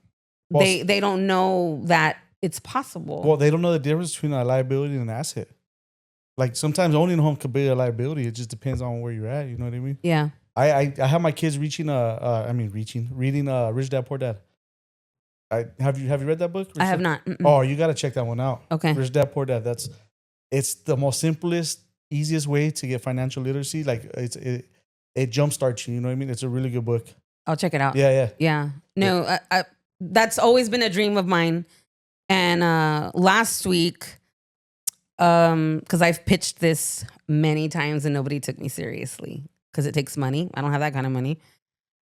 They don't know that it's possible. Well, they don't know the difference between a liability and an asset. Like, sometimes owning a home could be a liability. It just depends on where you're at. You know what I mean? Yeah. I have my kids reading Rich Dad Poor Dad. Have you read that book? I have not. Mm-mm. Oh, you got to check that one out. Okay. Rich Dad Poor Dad. It's the most simplest, easiest way to get financial literacy. Like, it jumpstarts you. You know what I mean? It's a really good book. I'll check it out. Yeah. No, I that's always been a dream of mine. And last week, because I've pitched this many times and nobody took me seriously because it takes money. I don't have that kind of money.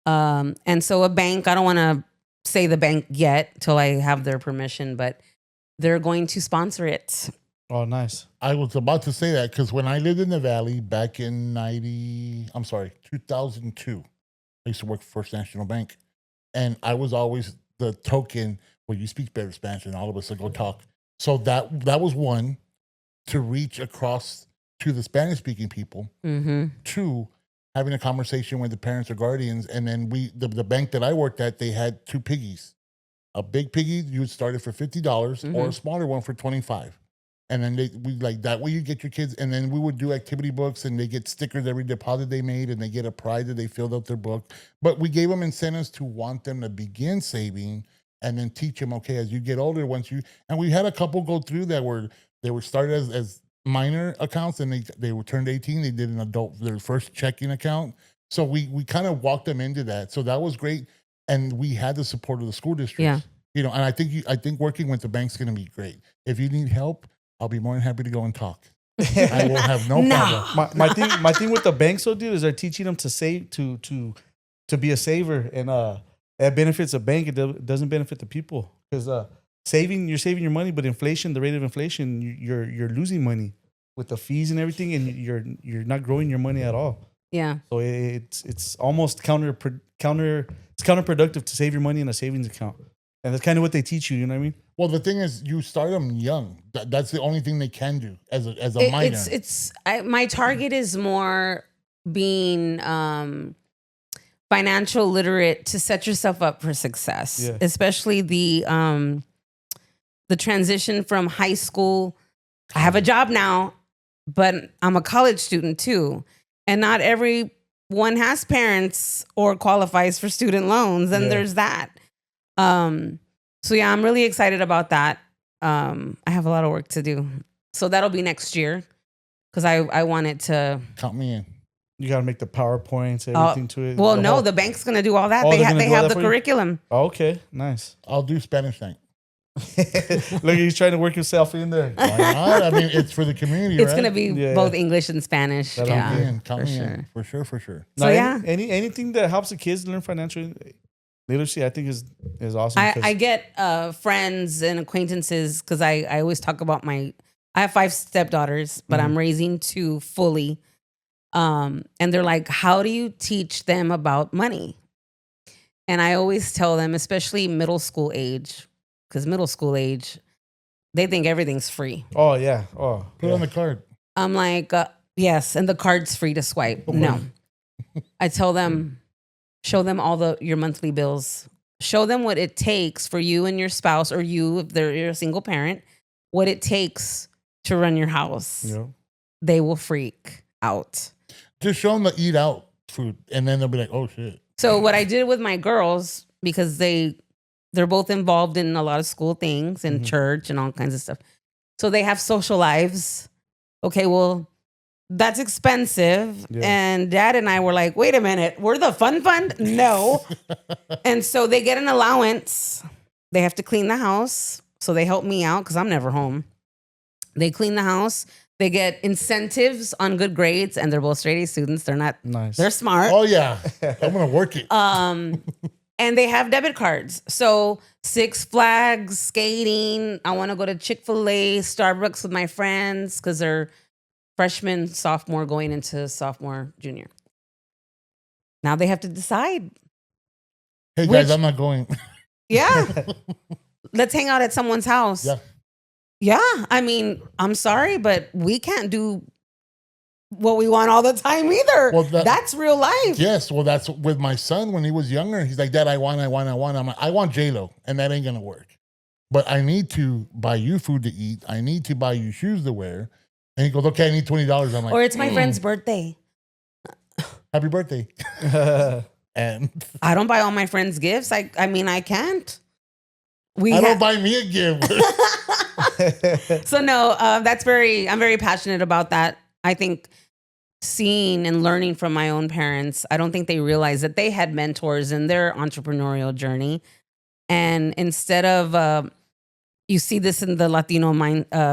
And so a bank, I don't want to say the bank yet till I have their permission, but they're going to sponsor it. Oh, nice. I was about to say that because when I lived in the Valley back in 2002, I used to work for First National Bank. And I was always the token where you speak better Spanish and all of us would go talk. So that was one to reach across to the Spanish speaking people, to having a conversation with the parents or guardians. And then the bank that I worked at, they had 2 piggies. A big piggy, you would start it for $50 or a smaller one for $25. And then we like that way you get your kids. And then we would do activity books and they get stickers every deposit they made and they get a pride that they filled out their book. But we gave them incentives to want them to begin saving and then teach them, okay, as you get older, and we had a couple go through that they were started as minor accounts and they were turned 18. They did their first checking account. So we kind of walked them into that. So that was great. And we had the support of the school districts. Yeah. And I think working with the bank's going to be great. If you need help, I'll be more than happy to go and talk. I will have no problem. My thing with the banks, though, dude, is they're teaching them to save, to be a saver, and it benefits a bank. It doesn't benefit the people because you're saving your money, but inflation, the rate of inflation, you're losing money with the fees and everything, and you're not growing your money at all. Yeah. So it's almost counterproductive to save your money in a savings account. And that's kind of what they teach you, you know what I mean? Well, the thing is, you start them young. That's the only thing they can do as a minor. My target is more being financial literate to set yourself up for success, especially the transition from high school. I have a job now, but I'm a college student too. And not everyone has parents or qualifies for student loans. And there's that. So yeah, I'm really excited about that. I have a lot of work to do. So that'll be next year because I want it to count me in. You got to make the PowerPoints, everything to it. Well, no, the bank's going to do all that. They have the curriculum. Oh, okay, nice. I'll do Spanish night. Look, he's trying to work himself in there. Why not? I mean, it's for the community. It's going to be both English and Spanish. Count me in. For sure. So anything that helps the kids learn financial literacy, I think is awesome. I get friends and acquaintances because I always talk about I have 5 stepdaughters, but I'm raising 2 fully. And they're like, how do you teach them about money? And I always tell them, especially middle school age, because middle school age, they think everything's free. Oh, yeah. Oh, put it on the card. I'm like, yes, and the card's free to swipe. No. I tell them, show them all your monthly bills. Show them what it takes for you and your spouse, or you, if you're a single parent, what it takes to run your house. Yeah. They will freak out. Just show them the eat out food, and then they'll be like, oh, shit. So what I did with my girls, because they're both involved in a lot of school things and church and all kinds of stuff. So they have social lives. Okay, well, that's expensive. Yeah. And Dad and I were like, wait a minute, we're the fun fund? No. And so they get an allowance. They have to clean the house. So they help me out because I'm never home. They clean the house. They get incentives on good grades, and they're both straight A students. They're not nice. They're smart. Oh yeah, I'm gonna work it. And they have debit cards. So Six Flags, skating. I want to go to Chick-fil-A, Starbucks with my friends because they're freshman, sophomore, going into sophomore, junior. Now they have to decide. Hey guys, I'm not going. Yeah, let's hang out at someone's house. Yeah. Yeah, I mean, I'm sorry, but we can't do what we want all the time either. Well, that's real life. Yes, well, that's with my son when he was younger. He's like, Dad, I want. I'm like, I want J-Lo, and that ain't gonna work. But I need to buy you food to eat. I need to buy you shoes to wear. And he goes, okay, I need $20. I'm like, or it's my friend's birthday. Happy birthday. And I don't buy all my friends gifts. I mean, I can't. Don't buy me a gift. So no, I'm very passionate about that. I think seeing and learning from my own parents, I don't think they realized that they had mentors in their entrepreneurial journey. And instead of, you see this in the Latino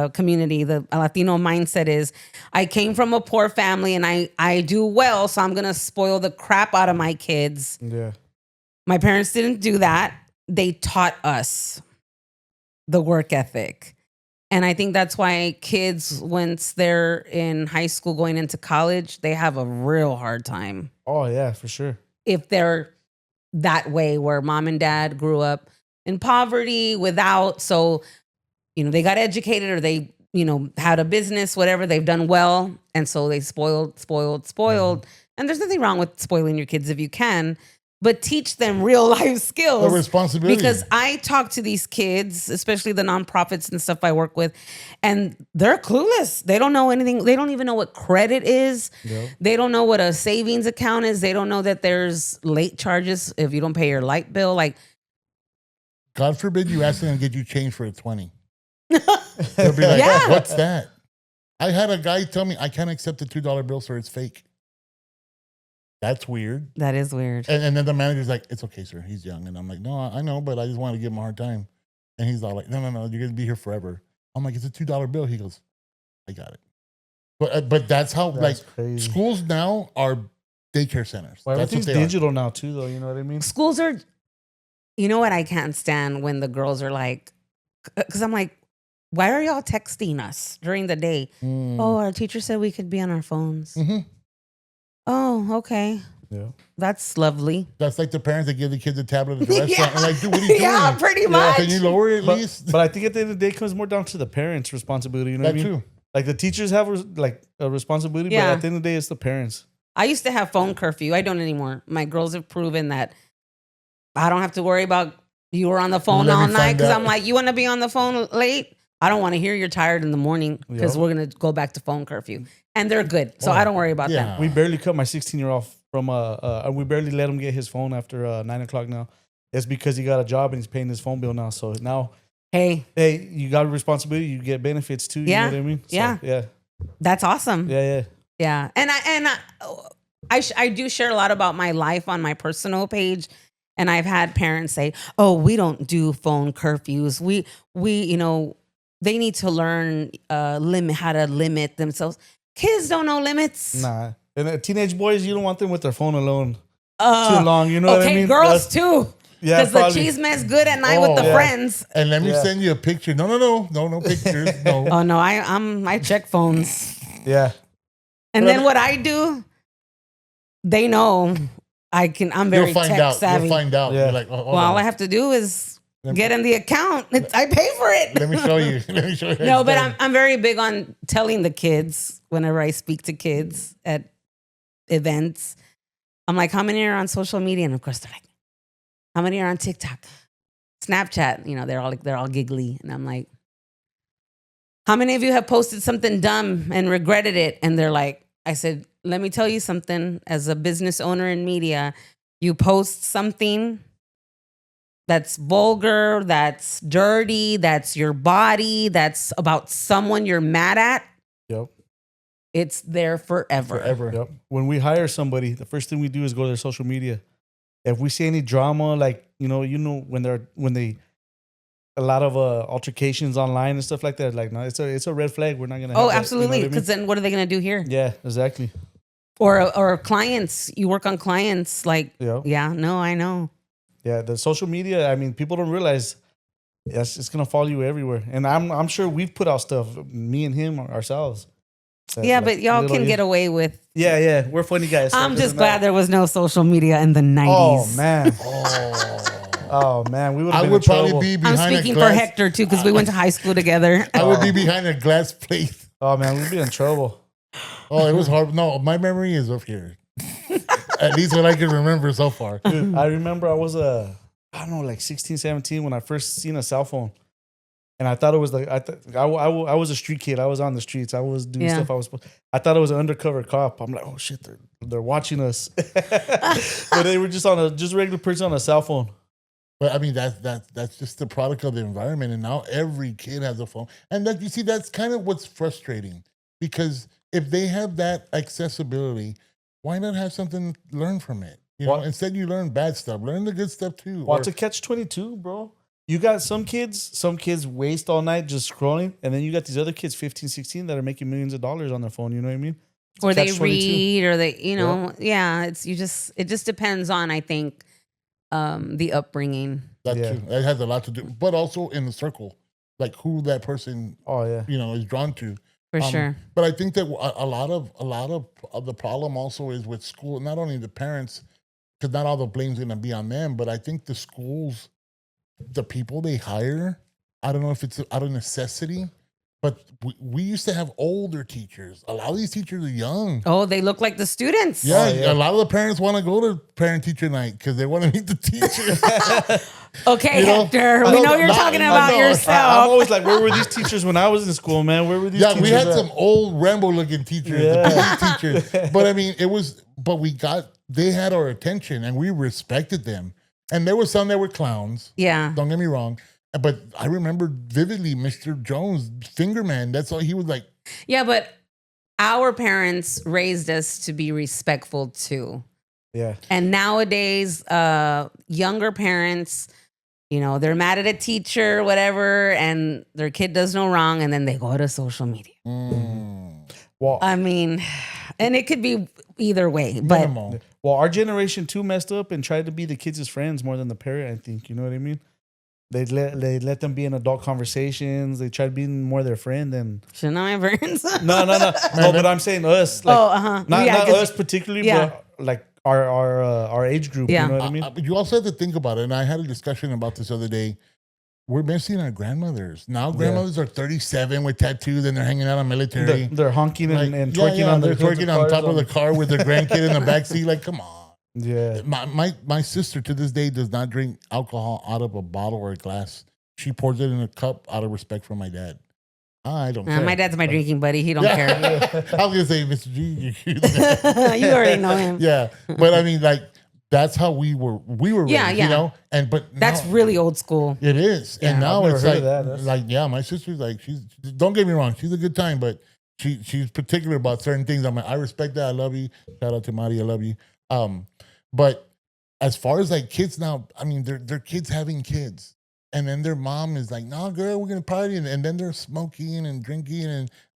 community, the Latino mindset is, I came from a poor family and I do well, so I'm going to spoil the crap out of my kids. Yeah. My parents didn't do that. They taught us the work ethic. And I think that's why kids, once they're in high school going into college, they have a real hard time. Oh, yeah, for sure. If they're that way where mom and dad grew up in poverty without, so, they got educated or they had a business, whatever, they've done well. And so they spoiled. Mm-hmm. And there's nothing wrong with spoiling your kids if you can, but teach them real life skills. The responsibility. Because I talk to these kids, especially the nonprofits and stuff I work with, and they're clueless. They don't know anything. They don't even know what credit is. Yep. They don't know what a savings account is. They don't know that there's late charges if you don't pay your light bill. Like, God forbid you ask them to get you change for a 20. They'll be like, yeah. What's that? I had a guy tell me, I can't accept the $2 bill, sir. It's fake. That's weird. That is weird. And then the manager's like, it's okay, sir. He's young. And I'm like, no, I know, but I just want to give him a hard time. And he's all like, no, you're going to be here forever. I'm like, it's a $2 bill. He goes, I got it. But that's how, crazy. Schools now are daycare centers. Well, everything's digital now, too, though. You know what I mean? Schools are, you know what I can't stand when the girls are like, because I'm like, why are y'all texting us during the day? Oh, our teacher said we could be on our phones. Mm-hmm. Oh, okay. Yeah. That's lovely. That's like the parents that give the kids a tablet at the restaurant. And like, dude, what are you doing? Yeah, pretty much. Can you lower it at least? But I think at the end of the day, it comes more down to the parents' responsibility. You know what I mean? Too. Like the teachers have a responsibility, but at the end of the day, it's the parents. I used to have phone curfew. I don't anymore. My girls have proven that I don't have to worry about you were on the phone all night because I'm like, you want to be on the phone late? I don't want to hear you're tired in the morning because we're going to go back to phone curfew. And they're good. So I don't worry about that. We barely cut my 16-year-old off from, we barely let him get his phone after 9 o'clock now. It's because he got a job and he's paying his phone bill now. So now, hey, you got a responsibility. You get benefits too. You know what I mean? So, yeah. That's awesome. Yeah. And I do share a lot about my life on my personal page. And I've had parents say, oh, we don't do phone curfews. We they need to learn how to limit themselves. Kids don't know limits. Nah. And teenage boys, you don't want them with their phone alone too long. You know what I mean? Okay, girls too. Yeah, because the cheese man's good at night with the friends. And let me send you a picture. No pictures. No. Oh no, I check phones. Yeah. And then what I do, they know I'm very tech savvy. You'll find out. Yeah. You're like, all I have to do is get in the account. I pay for it. Let me show you. No, but I'm very big on telling the kids whenever I speak to kids at events. I'm like, how many are on social media? And of course they're like, how many are on TikTok, Snapchat? They're all giggly, and I'm like, how many of you have posted something dumb and regretted it? And they're like, I said, let me tell you something. As a business owner in media, you post something that's vulgar, that's dirty, that's your body, that's about someone you're mad at. Yep. It's there forever. Yep. When we hire somebody, the first thing we do is go to their social media. If we see any drama, like, when they a lot of altercations online and stuff like that, like, no, it's a red flag. We're not going to have absolutely. Because then what are they going to do here? Yeah, exactly. Or clients, you work on clients, like, I know. Yeah, the social media, I mean, people don't realize it's going to follow you everywhere. And I'm sure we've put out stuff, me and him ourselves. But y'all can get away with. Yeah, we're funny guys. I'm just glad there was no social media in the 90s. Oh, man. Oh, man. We I would probably be behind I'm speaking for Hector, too, because we went to high school together. I would be behind a glass plate. Oh, man, we'd be in trouble. Oh, it was hard. No, my memory is up here. At least what I can remember so far. Dude, I remember I was, I don't know, like 16, 17 when I first seen a cell phone. And I thought it was like, I was a street kid. I was on the streets. I was doing stuff I thought it was an undercover cop. I'm like, oh shit, they're watching us. But they were just on a regular person on a cell phone. But I mean, that's just the product of the environment. And now every kid has a phone. And you see, that's kind of what's frustrating. Because if they have that accessibility, why not have something to learn from it? Instead you learn bad stuff. Learn the good stuff too. Well, to catch-22, bro. You got some kids waste all night just scrolling, and then you got these other kids, 15, 16, that are making millions of dollars on their phone. You know what I mean? Or they read, or they, it just depends on, I think, the upbringing. That too. That has a lot to do, but also in the circle, like who that person, is drawn to. For sure. But I think that a lot of the problem also is with school, not only the parents, because not all the blame's going to be on them, but I think the schools, the people they hire, I don't know if it's out of necessity But we used to have older teachers. A lot of these teachers are young. Oh, they look like the students. Yeah, a lot of the parents want to go to parent-teacher night because they want to meet the teacher. Okay, Hector. We know you're talking about yourself. I'm always like, where were these teachers when I was in school, man? Where were these teachers? Yeah, we had some old Rambo-looking teachers, the PE teachers. But I mean, they had our attention and we respected them. And there were some that were clowns. Yeah. Don't get me wrong. But I remember vividly Mr. Jones, Fingerman. That's all he was like. Yeah, but our parents raised us to be respectful too. Yeah. And nowadays, younger parents, they're mad at a teacher, whatever, and their kid does no wrong, and then they go to social media. Well, I mean, and it could be either way. But our generation too messed up and tried to be the kids' friends more than the parent, I think. You know what I mean? They let them be in adult conversations. They tried being more their friend than. Shouldn't I my parents? No. But I'm saying us. Like, not us particularly, but like our age group. Yeah. You know what I mean? But you also have to think about it. And I had a discussion about this the other day. We're missing our grandmothers. Now grandmothers are 37 with tattoos and they're hanging out on military. They're honking and twerking on they're twerking on top of the car with their grandkid in the backseat. Like, come on. Yeah. My sister to this day does not drink alcohol out of a bottle or a glass. She pours it in a cup out of respect for my dad. I don't care. My dad's my drinking buddy. He don't care. I was gonna say, Mr. G, you already know him. Yeah, but I mean, like that's how we were raised, you know. And but that's really old school. It is, and now it's like my sister's like she's. Don't get me wrong, she's a good time, but she's particular about certain things. I'm like, I respect that. I love you. Shout out to Mari, I love you. But as far as like kids now, I mean, they're kids having kids. And then their mom is like, "No, girl, we're gonna party," and then they're smoking and drinking,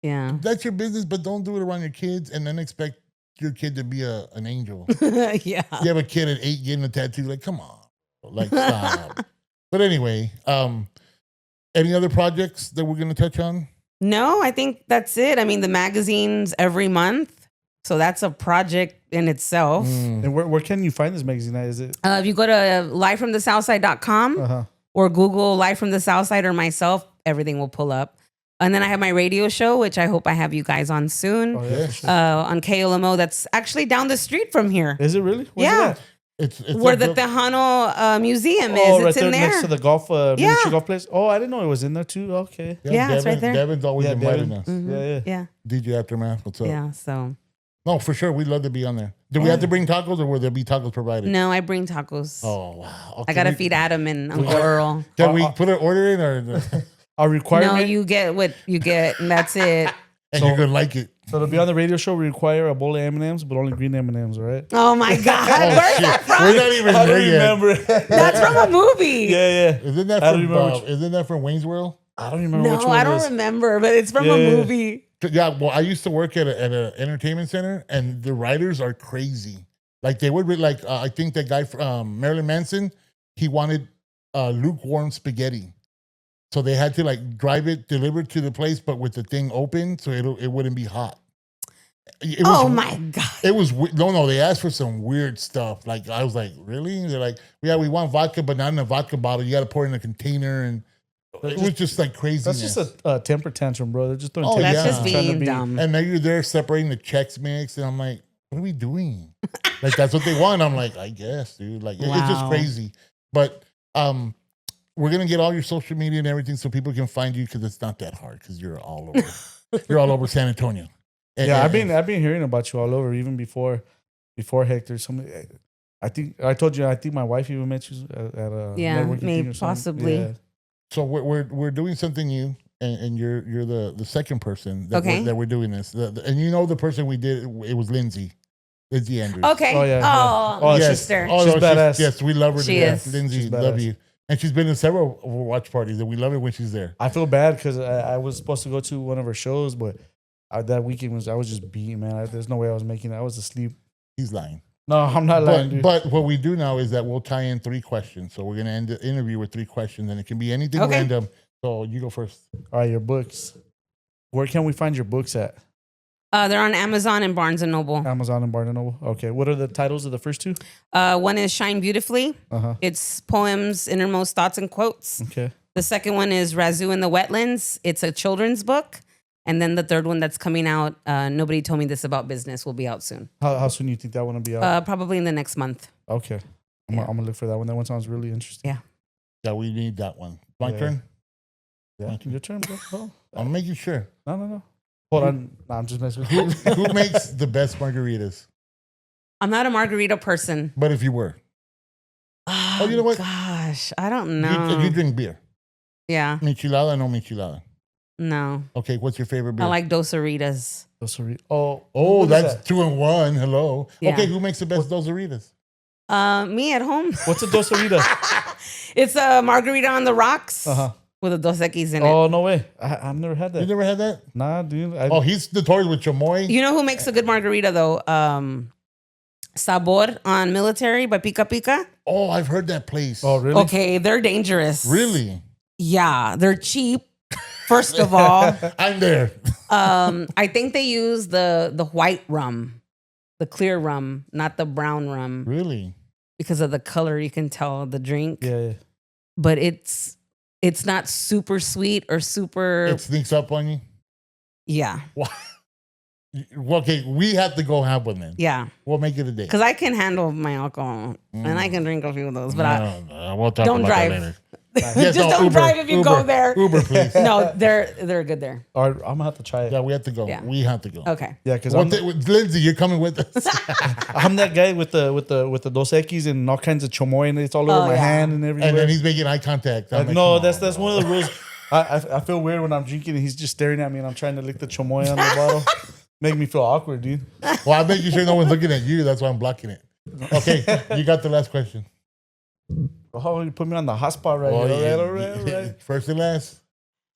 and that's your business, but don't do it around your kids, and then expect your kid to be an angel. Yeah, you have a kid at 8 getting a tattoo, like, come on, like stop. But anyway, any other projects that we're gonna touch on? No, I think that's it. I mean, the magazine's every month, so that's a project in itself. And where can you find this magazine? Is it? If you go to livefromthesouthside.com. Or Google Live from the Southside or myself, everything will pull up. And then I have my radio show, which I hope I have you guys on soon. Oh, yeah, sure. On KLMO, that's actually down the street from here. Is it really? Where's it's where the Tejano Museum is. Right it's in there. Next to the miniature golf place. Oh, I didn't know it was in there too. Okay. Yeah, it's right there. Devin's always inviting us. Mm-hmm. Yeah. DJ Aftermath, what's up? Yeah, so. No, for sure. We'd love to be on there. Do we have to bring tacos or will there be tacos provided? No, I bring tacos. Oh, wow. Okay, I got to feed Adam and Uncle Earl. Can we put an order in or? Our requirement? No, you get what you get and that's it. And you're going to like it. So to be on the radio show, we require a bowl of M&M's, but only green M&M's, right? Oh my God. Where's that from? We're not even there yet. Remember. That's from a movie. Yeah. Isn't that from Wayne's World? I don't remember which one No, I don't remember, but it's from a movie. Yeah, well, I used to work at an entertainment center, and the writers are crazy. Like they would be like, I think that guy from Marilyn Manson, he wanted lukewarm spaghetti, so they had to like deliver it to the place, but with the thing open, so it wouldn't be hot. My God! It was no. They asked for some weird stuff. Like I was like, really? They're like, yeah, we want vodka, but not in a vodka bottle. You got to pour it in a container and. It was just like crazy. That's just a temper tantrum, bro. They're just throwing that's just being dumb. And then you're there separating the Chex Mix, and I'm like, what are we doing? Like that's what they want. I'm like, I guess, dude. Like it's just crazy. But we're gonna get all your social media and everything so people can find you because it's not that hard because you're all over. You're all over San Antonio. I've been hearing about you all over even before Hector. I think I told you. I think my wife even met you at a maybe possibly. Yeah. So we're doing something new, and you're the second person that we're doing this. And you know the person we did it was Lindsay Andrews. Okay. Oh yeah. Oh, yes. sister. Oh, she's badass. Yes, we love her. She is. Lindsay, love you. And she's been in several watch parties, and we love it when she's there. I feel bad because I was supposed to go to one of her shows, but that weekend I was just beaten, man. There's no way I was making it. I was asleep. He's lying. No, I'm not lying, dude. But what we do now is that we'll tie in 3 questions. So we're going to end the interview with 3 questions, and it can be anything random. So you go first. All right, your books. Where can we find your books at? They're on Amazon and Barnes & Noble. Amazon and Barnes & Noble. Okay. What are the titles of the first 2? One is Shine Beautifully. Uh-huh. It's poems, innermost thoughts, and quotes. Okay. The second one is Razoo in the Wetlands. It's a children's book. And then the third one that's coming out, Nobody Told Me This About Business, will be out soon. How soon do you think that one will be out? Probably in the next month. Okay. I'm going to look for that one. That one sounds really interesting. Yeah. Yeah, we need that one. My turn? Yeah, your turn, bro. Oh. I'm making sure. No. Hold on. No, I'm just messing with you. Who makes the best margaritas? I'm not a margarita person. But if you were. Oh, you know what? Gosh, I don't know. You drink beer. Yeah. Michelada, no michelada. No. Okay, what's your favorite beer? I like Dosaritas. Oh, that's that? 2-in-1. Hello. Yeah. Okay, who makes the best Dosaritas? Me at home. What's a Dosarita? It's a margarita on the rocks with a Dos Equis in it. Oh, no way. I've never had that. You never had that? Nah, dude. He's notorious with chamoy. You know who makes a good margarita, though? Sabor on Military by Pica Pica. Oh, I've heard that place. Oh, really? Okay, they're dangerous. Really? Yeah, they're cheap. First of all, I'm there. I think they use the white rum, the clear rum, not the brown rum. Really? Because of the color, you can tell the drink. Yeah. But it's not super sweet or super. It sneaks up on you. Yeah. Okay, we have to go have one then. Yeah. We'll make it a day. Because I can handle my alcohol and I can drink a few of those, but I won't talk don't about drive. that later. Just don't drive if you go there. Uber, please. No, they're good there. All right, I'm gonna have to try it. Yeah, we have to go. Yeah. We have to go. Okay. Yeah, because Lindsay, you're coming with us. I'm that guy with the Dos Equis and all kinds of chamoy and it's all over my hand and everywhere. And then he's making eye contact. No, that's one of the rules. I feel weird when I'm drinking and he's just staring at me and I'm trying to lick the chamoy on the bottle. Make me feel awkward, dude. Well, I'm making sure no one's looking at you. That's why I'm blocking it. Okay, you got the last question. Oh, you put me on the hot spot right here. All right. First and last.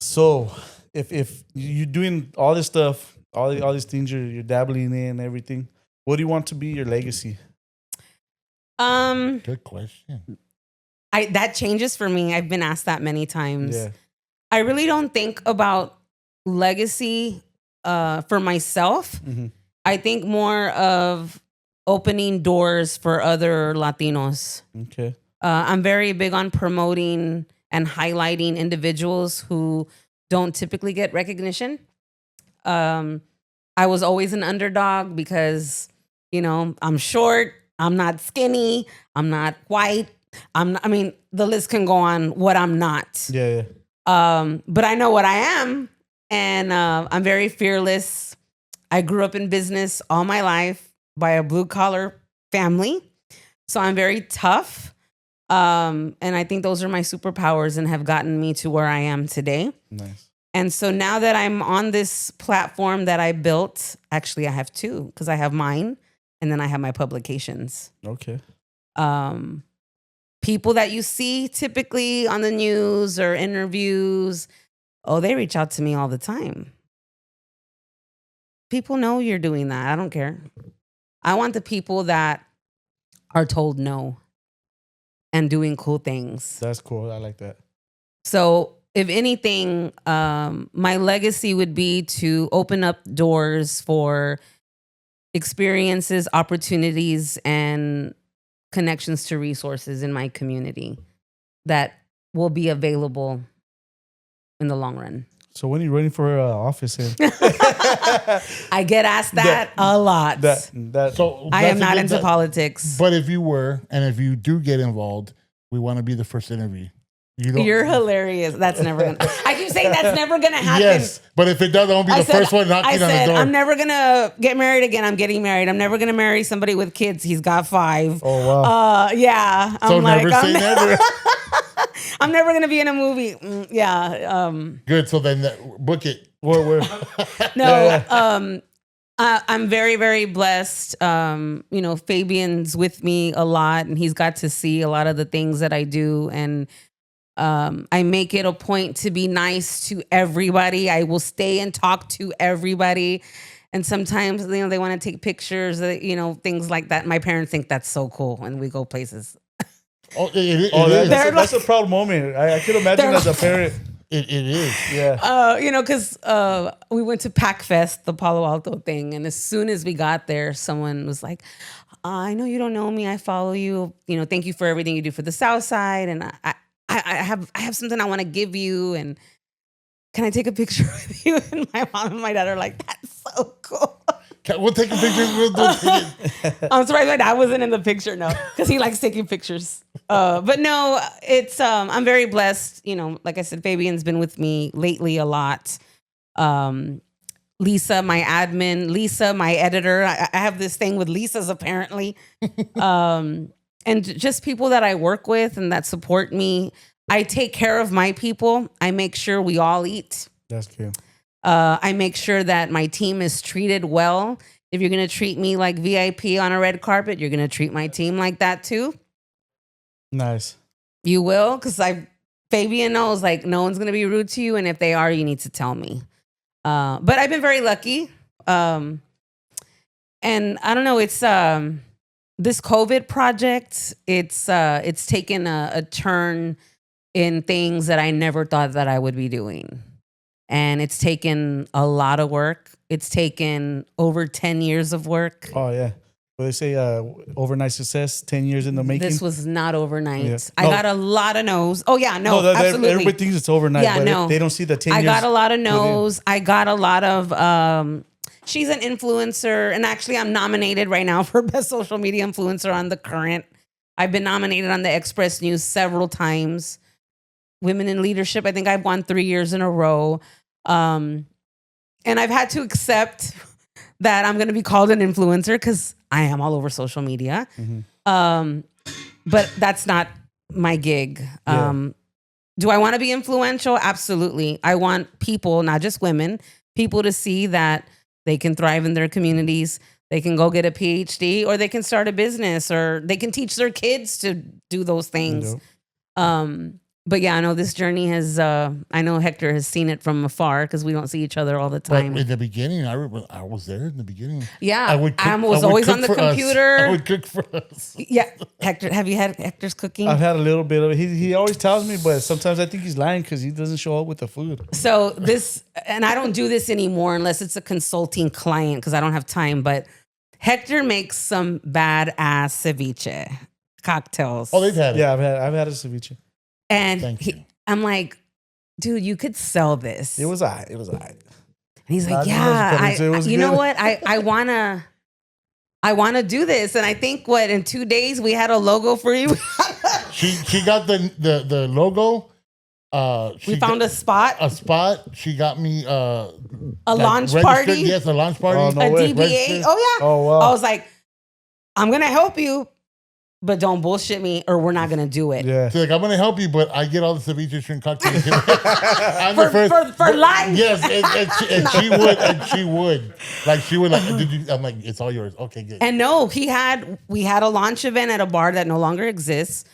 So, if you're doing all this stuff, all these things you're dabbling in, everything, what do you want to be your legacy? Good question. That changes for me. I've been asked that many times. Yeah. I really don't think about legacy for myself. Mm-hmm. I think more of opening doors for other Latinos. Okay. I'm very big on promoting and highlighting individuals who don't typically get recognition. I was always an underdog because, I'm short, I'm not skinny, I'm not white. The list can go on what I'm not. Yeah. But I know what I am, and I'm very fearless. I grew up in business all my life by a blue collar family. So I'm very tough. And I think those are my superpowers and have gotten me to where I am today. Nice. And so now that I'm on this platform that I built, actually I have two, because I have mine and then I have my publications. Okay. People that you see typically on the news or interviews, they reach out to me all the time. People know you're doing that. I don't care. I want the people that are told no and doing cool things. That's cool. I like that. So if anything, my legacy would be to open up doors for experiences, opportunities, and connections to resources in my community that will be available in the long run. So when are you running for office? I get asked that a lot. So I am not into politics. But if you were, and if you do get involved, we want to be the first interview. You're hilarious. That's never gonna. I keep saying that's never gonna happen. Yes, but if it does, I won't be the first one knocking on the door. I'm never gonna get married again. I'm getting married. I'm never gonna marry somebody with kids. He's got 5. Oh wow. Yeah. So never say never. I'm never gonna be in a movie. Yeah. Good. So then book it. Where? No. I'm very, very blessed. Fabian's with me a lot, and he's got to see a lot of the things that I do, and I make it a point to be nice to everybody. I will stay and talk to everybody. And sometimes, they want to take pictures, things like that. My parents think that's so cool when we go places. That's a proud moment. I can imagine as a parent. It is. Yeah. Because we went to Pac Fest, the Palo Alto thing. And as soon as we got there, someone was like, I know you don't know me. I follow you. Thank you for everything you do for the Southside. And I I have something I want to give you, and can I take a picture with you? And my mom and my dad are like, that's so cool. We'll take a picture. I'm surprised my dad wasn't in the picture, no, because he likes taking pictures. But no, it's I'm very blessed. You know, like I said, Fabian's been with me lately a lot. Lisa, my admin, Lisa, my editor. I have this thing with Lisa's apparently. And just people that I work with and that support me. I take care of my people. I make sure we all eat. That's cool. I make sure that my team is treated well. If you're going to treat me like VIP on a red carpet, you're going to treat my team like that too. Nice. You will, because Fabian knows like no one's going to be rude to you. And if they are, you need to tell me. But I've been very lucky. And I don't know, it's this COVID project, it's taken a turn in things that I never thought that I would be doing. And it's taken a lot of work. It's taken over 10 years of work. Oh, yeah. Well, they say overnight success, 10 years in the making. This was not overnight. Yeah. I got a lot of no's. Oh, yeah, no, absolutely. Everybody thinks it's overnight, yeah, but no. they don't see the 10 years. I got a lot of no's. I got a lot of... she's an influencer. And actually, I'm nominated right now for Best Social Media Influencer on The Current. I've been nominated on the Express News several times. Women in Leadership, I think I've won 3 years in a row. And I've had to accept that I'm going to be called an influencer because I am all over social media. Mm-hmm. But that's not my gig. Yeah. Do I want to be influential? Absolutely. I want people, not just women, people to see that they can thrive in their communities. They can go get a PhD, or they can start a business, or they can teach their kids to do those things. But yeah, I know this journey has, I know Hector has seen it from afar because we don't see each other all the time. But in the beginning, I was there in the beginning. Yeah, I was always on the computer. I would cook for us. Yeah, Hector, have you had Hector's cooking? I've had a little bit of it. He always tells me, but sometimes I think he's lying because he doesn't show up with the food. So this, and I don't do this anymore unless it's a consulting client because I don't have time, but Hector makes some badass ceviche cocktails. Oh, they've had it. Yeah, I've had a ceviche. And I'm like, dude, you could sell this. It was all right. And he's like, yeah, you know what? I wanna do this. And I think in 2 days we had a logo for you. She got the logo. We found a spot. She got me a launch party. Yes, a launch party. A DBA. Registered. Oh yeah. Oh wow. I was like, I'm gonna help you, but don't bullshit me, or we're not gonna do it. Yeah. She's like, I'm gonna help you, but I get all the ceviche shrimp cocktails. for life. Yes, and she would. Like she would I'm like, it's all yours. Okay, good. And no, we had a launch event at a bar that no longer exists.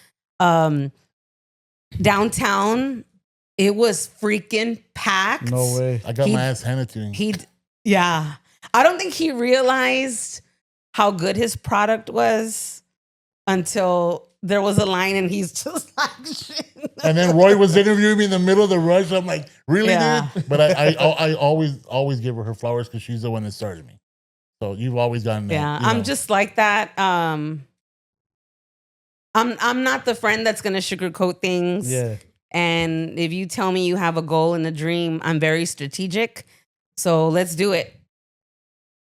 Downtown, it was freaking packed. No way. I got my ass handed to me. Yeah. I don't think he realized how good his product was until there was a line and he's just like, shit. And then Roy was interviewing me in the middle of the rush. I'm like, really, dude? But I always give her flowers because she's the one that started me. So you've always gotten that. Yeah, I'm just like that. I'm not the friend that's gonna sugarcoat things. Yeah. And if you tell me you have a goal and a dream, I'm very strategic. So let's do it.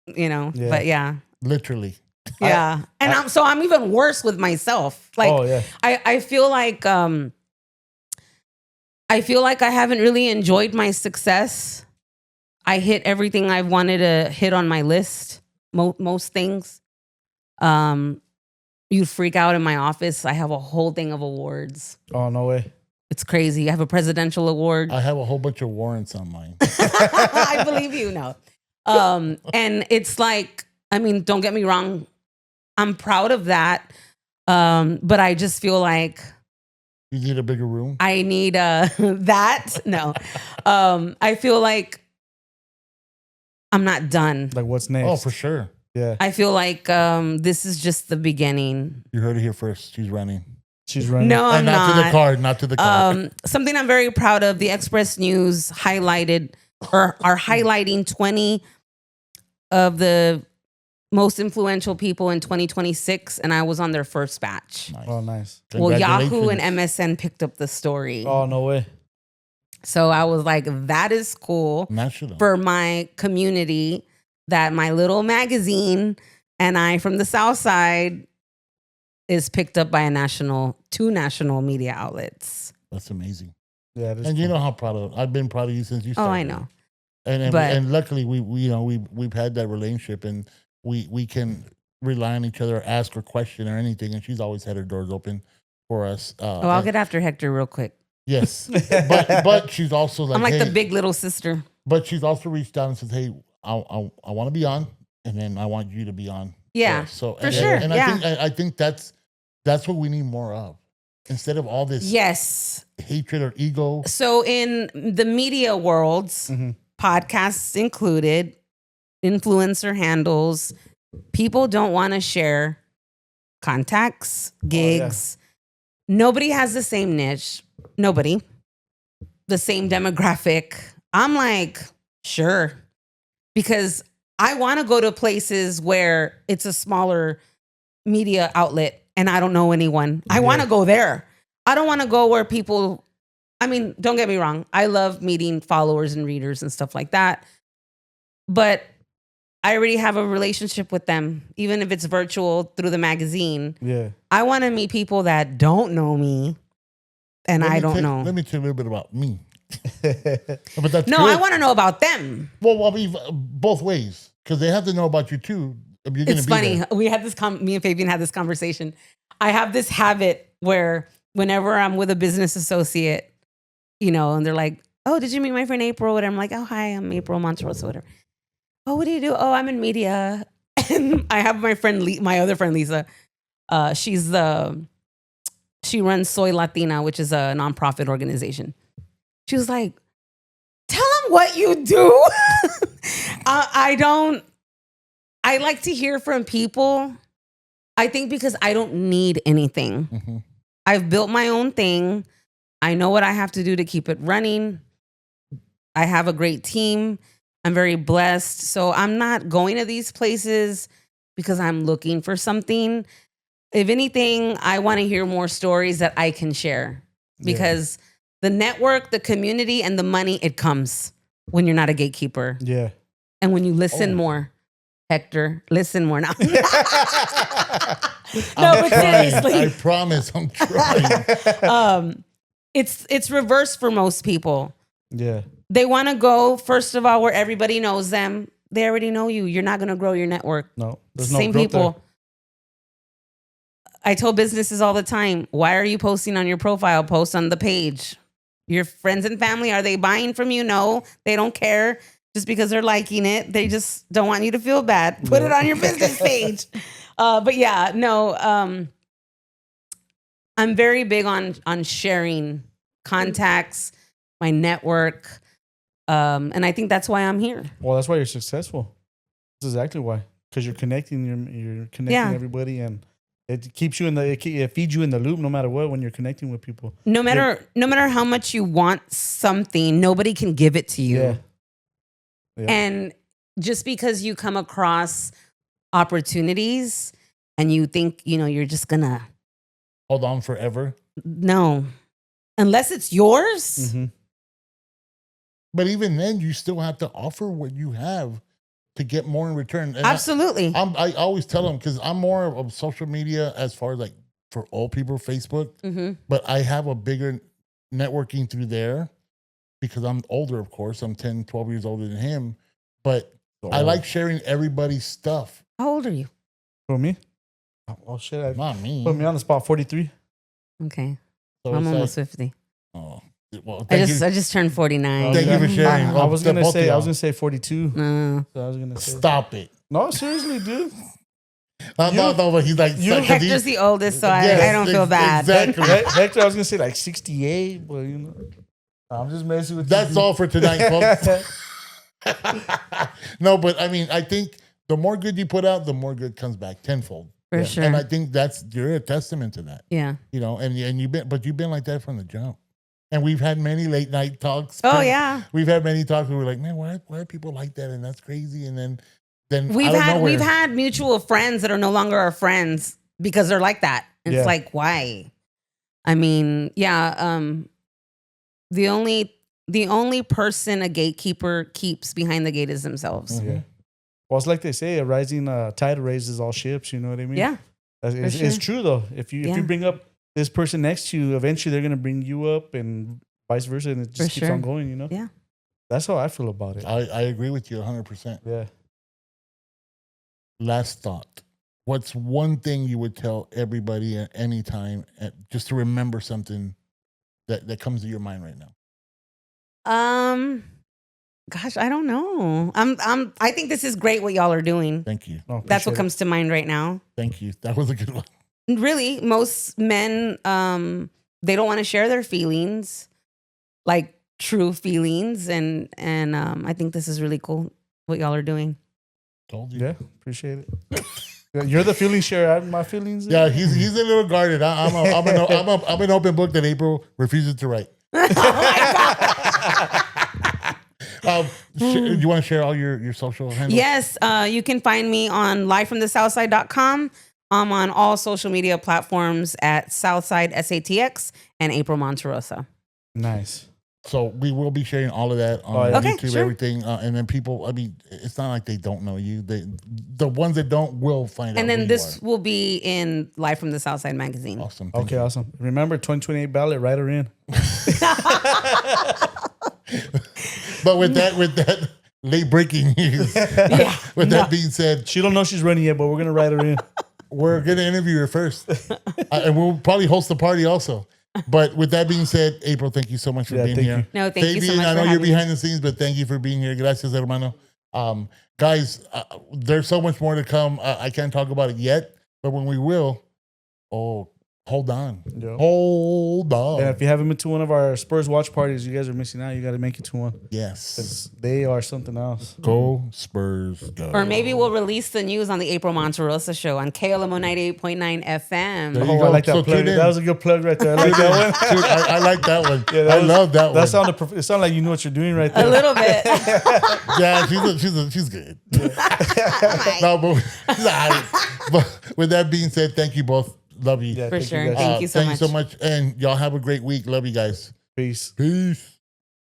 You know. Yeah. But yeah. Literally. Yeah. I'm even worse with myself. Like I feel like I haven't really enjoyed my success. I hit everything I wanted to hit on my list. Most things. You'd freak out in my office. I have a whole thing of awards. Oh, no way. It's crazy. I have a presidential award. I have a whole bunch of warrants on mine. I believe you know. And it's like, I mean, don't get me wrong. I'm proud of that. But I just feel like you need a bigger room. I need that. No. I feel like I'm not done. Like what's next? Oh, for sure. Yeah. I feel like this is just the beginning. You heard it here first. She's running. No, I'm not. Not to the car. Something I'm very proud of. The Express News highlighted or are highlighting 20 of the most influential people in 2026, and I was on their first batch. Nice. Oh, nice. Well, Yahoo and MSN picked up the story. Oh, no way. So I was like, that is cool for my community, that my little magazine and I from the Southside is picked up by two national media outlets. That's amazing. Yeah, and you know how I've been proud of you since you started. Oh, I know. And luckily we've had that relationship, and we can rely on each other, ask her question or anything, and she's always had her doors open for us. I'll get after Hector real quick. Yes, but she's also like, I'm like the big little sister. But she's also reached out and says, "Hey, I want to be on, and then I want you to be on." Yeah, so for sure. And I think that's what we need more of, instead of all this hatred or ego. So in the media worlds, podcasts included, influencer handles, people don't want to share contacts, gigs. Nobody has the same niche. Nobody. The same demographic. I'm like, sure. Because I want to go to places where it's a smaller media outlet and I don't know anyone. I want to go there. I don't want to go where people, I mean, don't get me wrong. I love meeting followers and readers and stuff like that. But I already have a relationship with them, even if it's virtual through the magazine. Yeah. I want to meet people that don't know me and I don't know. Let me tell you a little bit about me. But that's no, good. I want to know about them. Well, I mean, both ways, because they have to know about you too. It's funny. There. We had this. Me and Fabian had this conversation. I have this habit where whenever I'm with a business associate, and they're like, "Oh, did you meet my friend April?" And I'm like, "Oh, hi, I'm April Monterrosa, whatever." "Oh, what do you do?" "Oh, I'm in media." And I have my other friend Lisa. She runs Soy Latina, which is a nonprofit organization. She was like, "Tell them what you do." I like to hear from people. I think because I don't need anything. Mm-hmm. I've built my own thing. I know what I have to do to keep it running. I have a great team. I'm very blessed. So I'm not going to these places because I'm looking for something. If anything, I want to hear more stories that I can share, because the network, the community, and the money, it comes when you're not a gatekeeper. Yeah. And when you listen more. Hector, listen more now. No, but seriously. I promise I'm trying. It's reverse for most people. Yeah. They want to go, first of all, where everybody knows them. They already know you. You're not going to grow your network. No. Same people. There. I tell businesses all the time, why are you posting on your profile? Post on the page. Your friends and family, are they buying from you? No, they don't care. Just because they're liking it, they just don't want you to feel bad. Put it on your business page. But yeah, no, I'm very big on sharing contacts, my network. And I think that's why I'm here. Well, that's why you're successful. That's exactly why. Because you're connecting, everybody, and it keeps you it feeds you in the loop no matter what when you're connecting with people. No matter how much you want something, nobody can give it to you. Yeah. And just because you come across opportunities and you think, you're just gonna hold on forever. No, unless it's yours. Mm-hmm. But even then, you still have to offer what you have to get more in return. And absolutely. I always tell them, because I'm more of social media as far as like for old people, Facebook. Mm-hmm. But I have a bigger networking through there. Because I'm older, of course. I'm 10, 12 years older than him. But I like sharing everybody's stuff. How old are you? For me? Oh, shit. Not me. Put me on the spot, 43. Okay. So I'm almost 50. Oh. Well, I just turned 49. Thank you for sharing. I was gonna say 42. So I was gonna say. Stop it. No, seriously, dude. No, but he's like... Hector's the oldest, so I don't feel bad. Exactly. Hector, I was gonna say like 68, but I'm just messing with you. That's all for tonight, folks. No, but I mean, I think the more good you put out, the more good comes back tenfold. For sure. And I think you're a testament to that. Yeah. And you've been like that from the jump. And we've had many late night talks. Oh, yeah. We've had many talks where we're like, man, why are people like that? And that's crazy. And then then we've had mutual friends that are no longer our friends because they're like that. It's like, why? I mean, the only person a gatekeeper keeps behind the gate is themselves. Yeah. Well, it's like they say, a rising tide raises all ships. You know what I mean? Yeah. It's true though. If you bring up this person next to you, eventually they're gonna bring you up, and vice versa, and it just keeps on going. You know? Yeah. That's how I feel about it. I agree with you 100%. Yeah. Last thought. What's one thing you would tell everybody at any time, just to remember something that comes to your mind right now? Gosh, I don't know. I think this is great what y'all are doing. Thank you. That's what comes to mind right now. Thank you. That was a good one. Really, most men, they don't want to share their feelings, like true feelings, and I think this is really cool what y'all are doing. Told you. Yeah, appreciate it. You're the feeling share. I'm my feelings. Yeah, he's a little guarded. I'm an open book that April refuses to write. Oh my God. You want to share all your social handles? Yes, you can find me on livefromthesouthside.com. I'm on all social media platforms at Southside SATX and April Monterrosa. Nice. So we will be sharing all of that on YouTube, everything, and then people. I mean, it's not like they don't know you. The ones that don't will find out. And then this will be in Live from the Southside Magazine. Awesome. Okay, awesome. Remember, 2028 ballot, write her in. But with that late breaking news, that being said, she don't know she's running yet, but we're gonna write her in. We're gonna interview her first, and we'll probably host the party also. But with that being said, April, thank you so much for being here. No, thank you so much. I know you're behind the scenes, but thank you for being here. Gracias, hermano. Guys, there's so much more to come. I can't talk about it yet, but when we will, hold on. Yep. Hold on. And if you haven't been to one of our Spurs watch parties, you guys are missing out. You got to make it to one. Yes. They are something else. Go Spurs, go. Or maybe we'll release the news on the April Monterrosa show on KLMO 98.9 FM. I like that plug. That was a good plug right there. I like that one. Dude, I like that one. Yeah, I love that one. It sounded like you knew what you're doing right there. A little bit. Yeah, she's good. Yeah. No, but with that being said, thank you both. Love you. For sure. Thank you so much. Thank you so much. And y'all have a great week. Love you guys. Peace. Peace.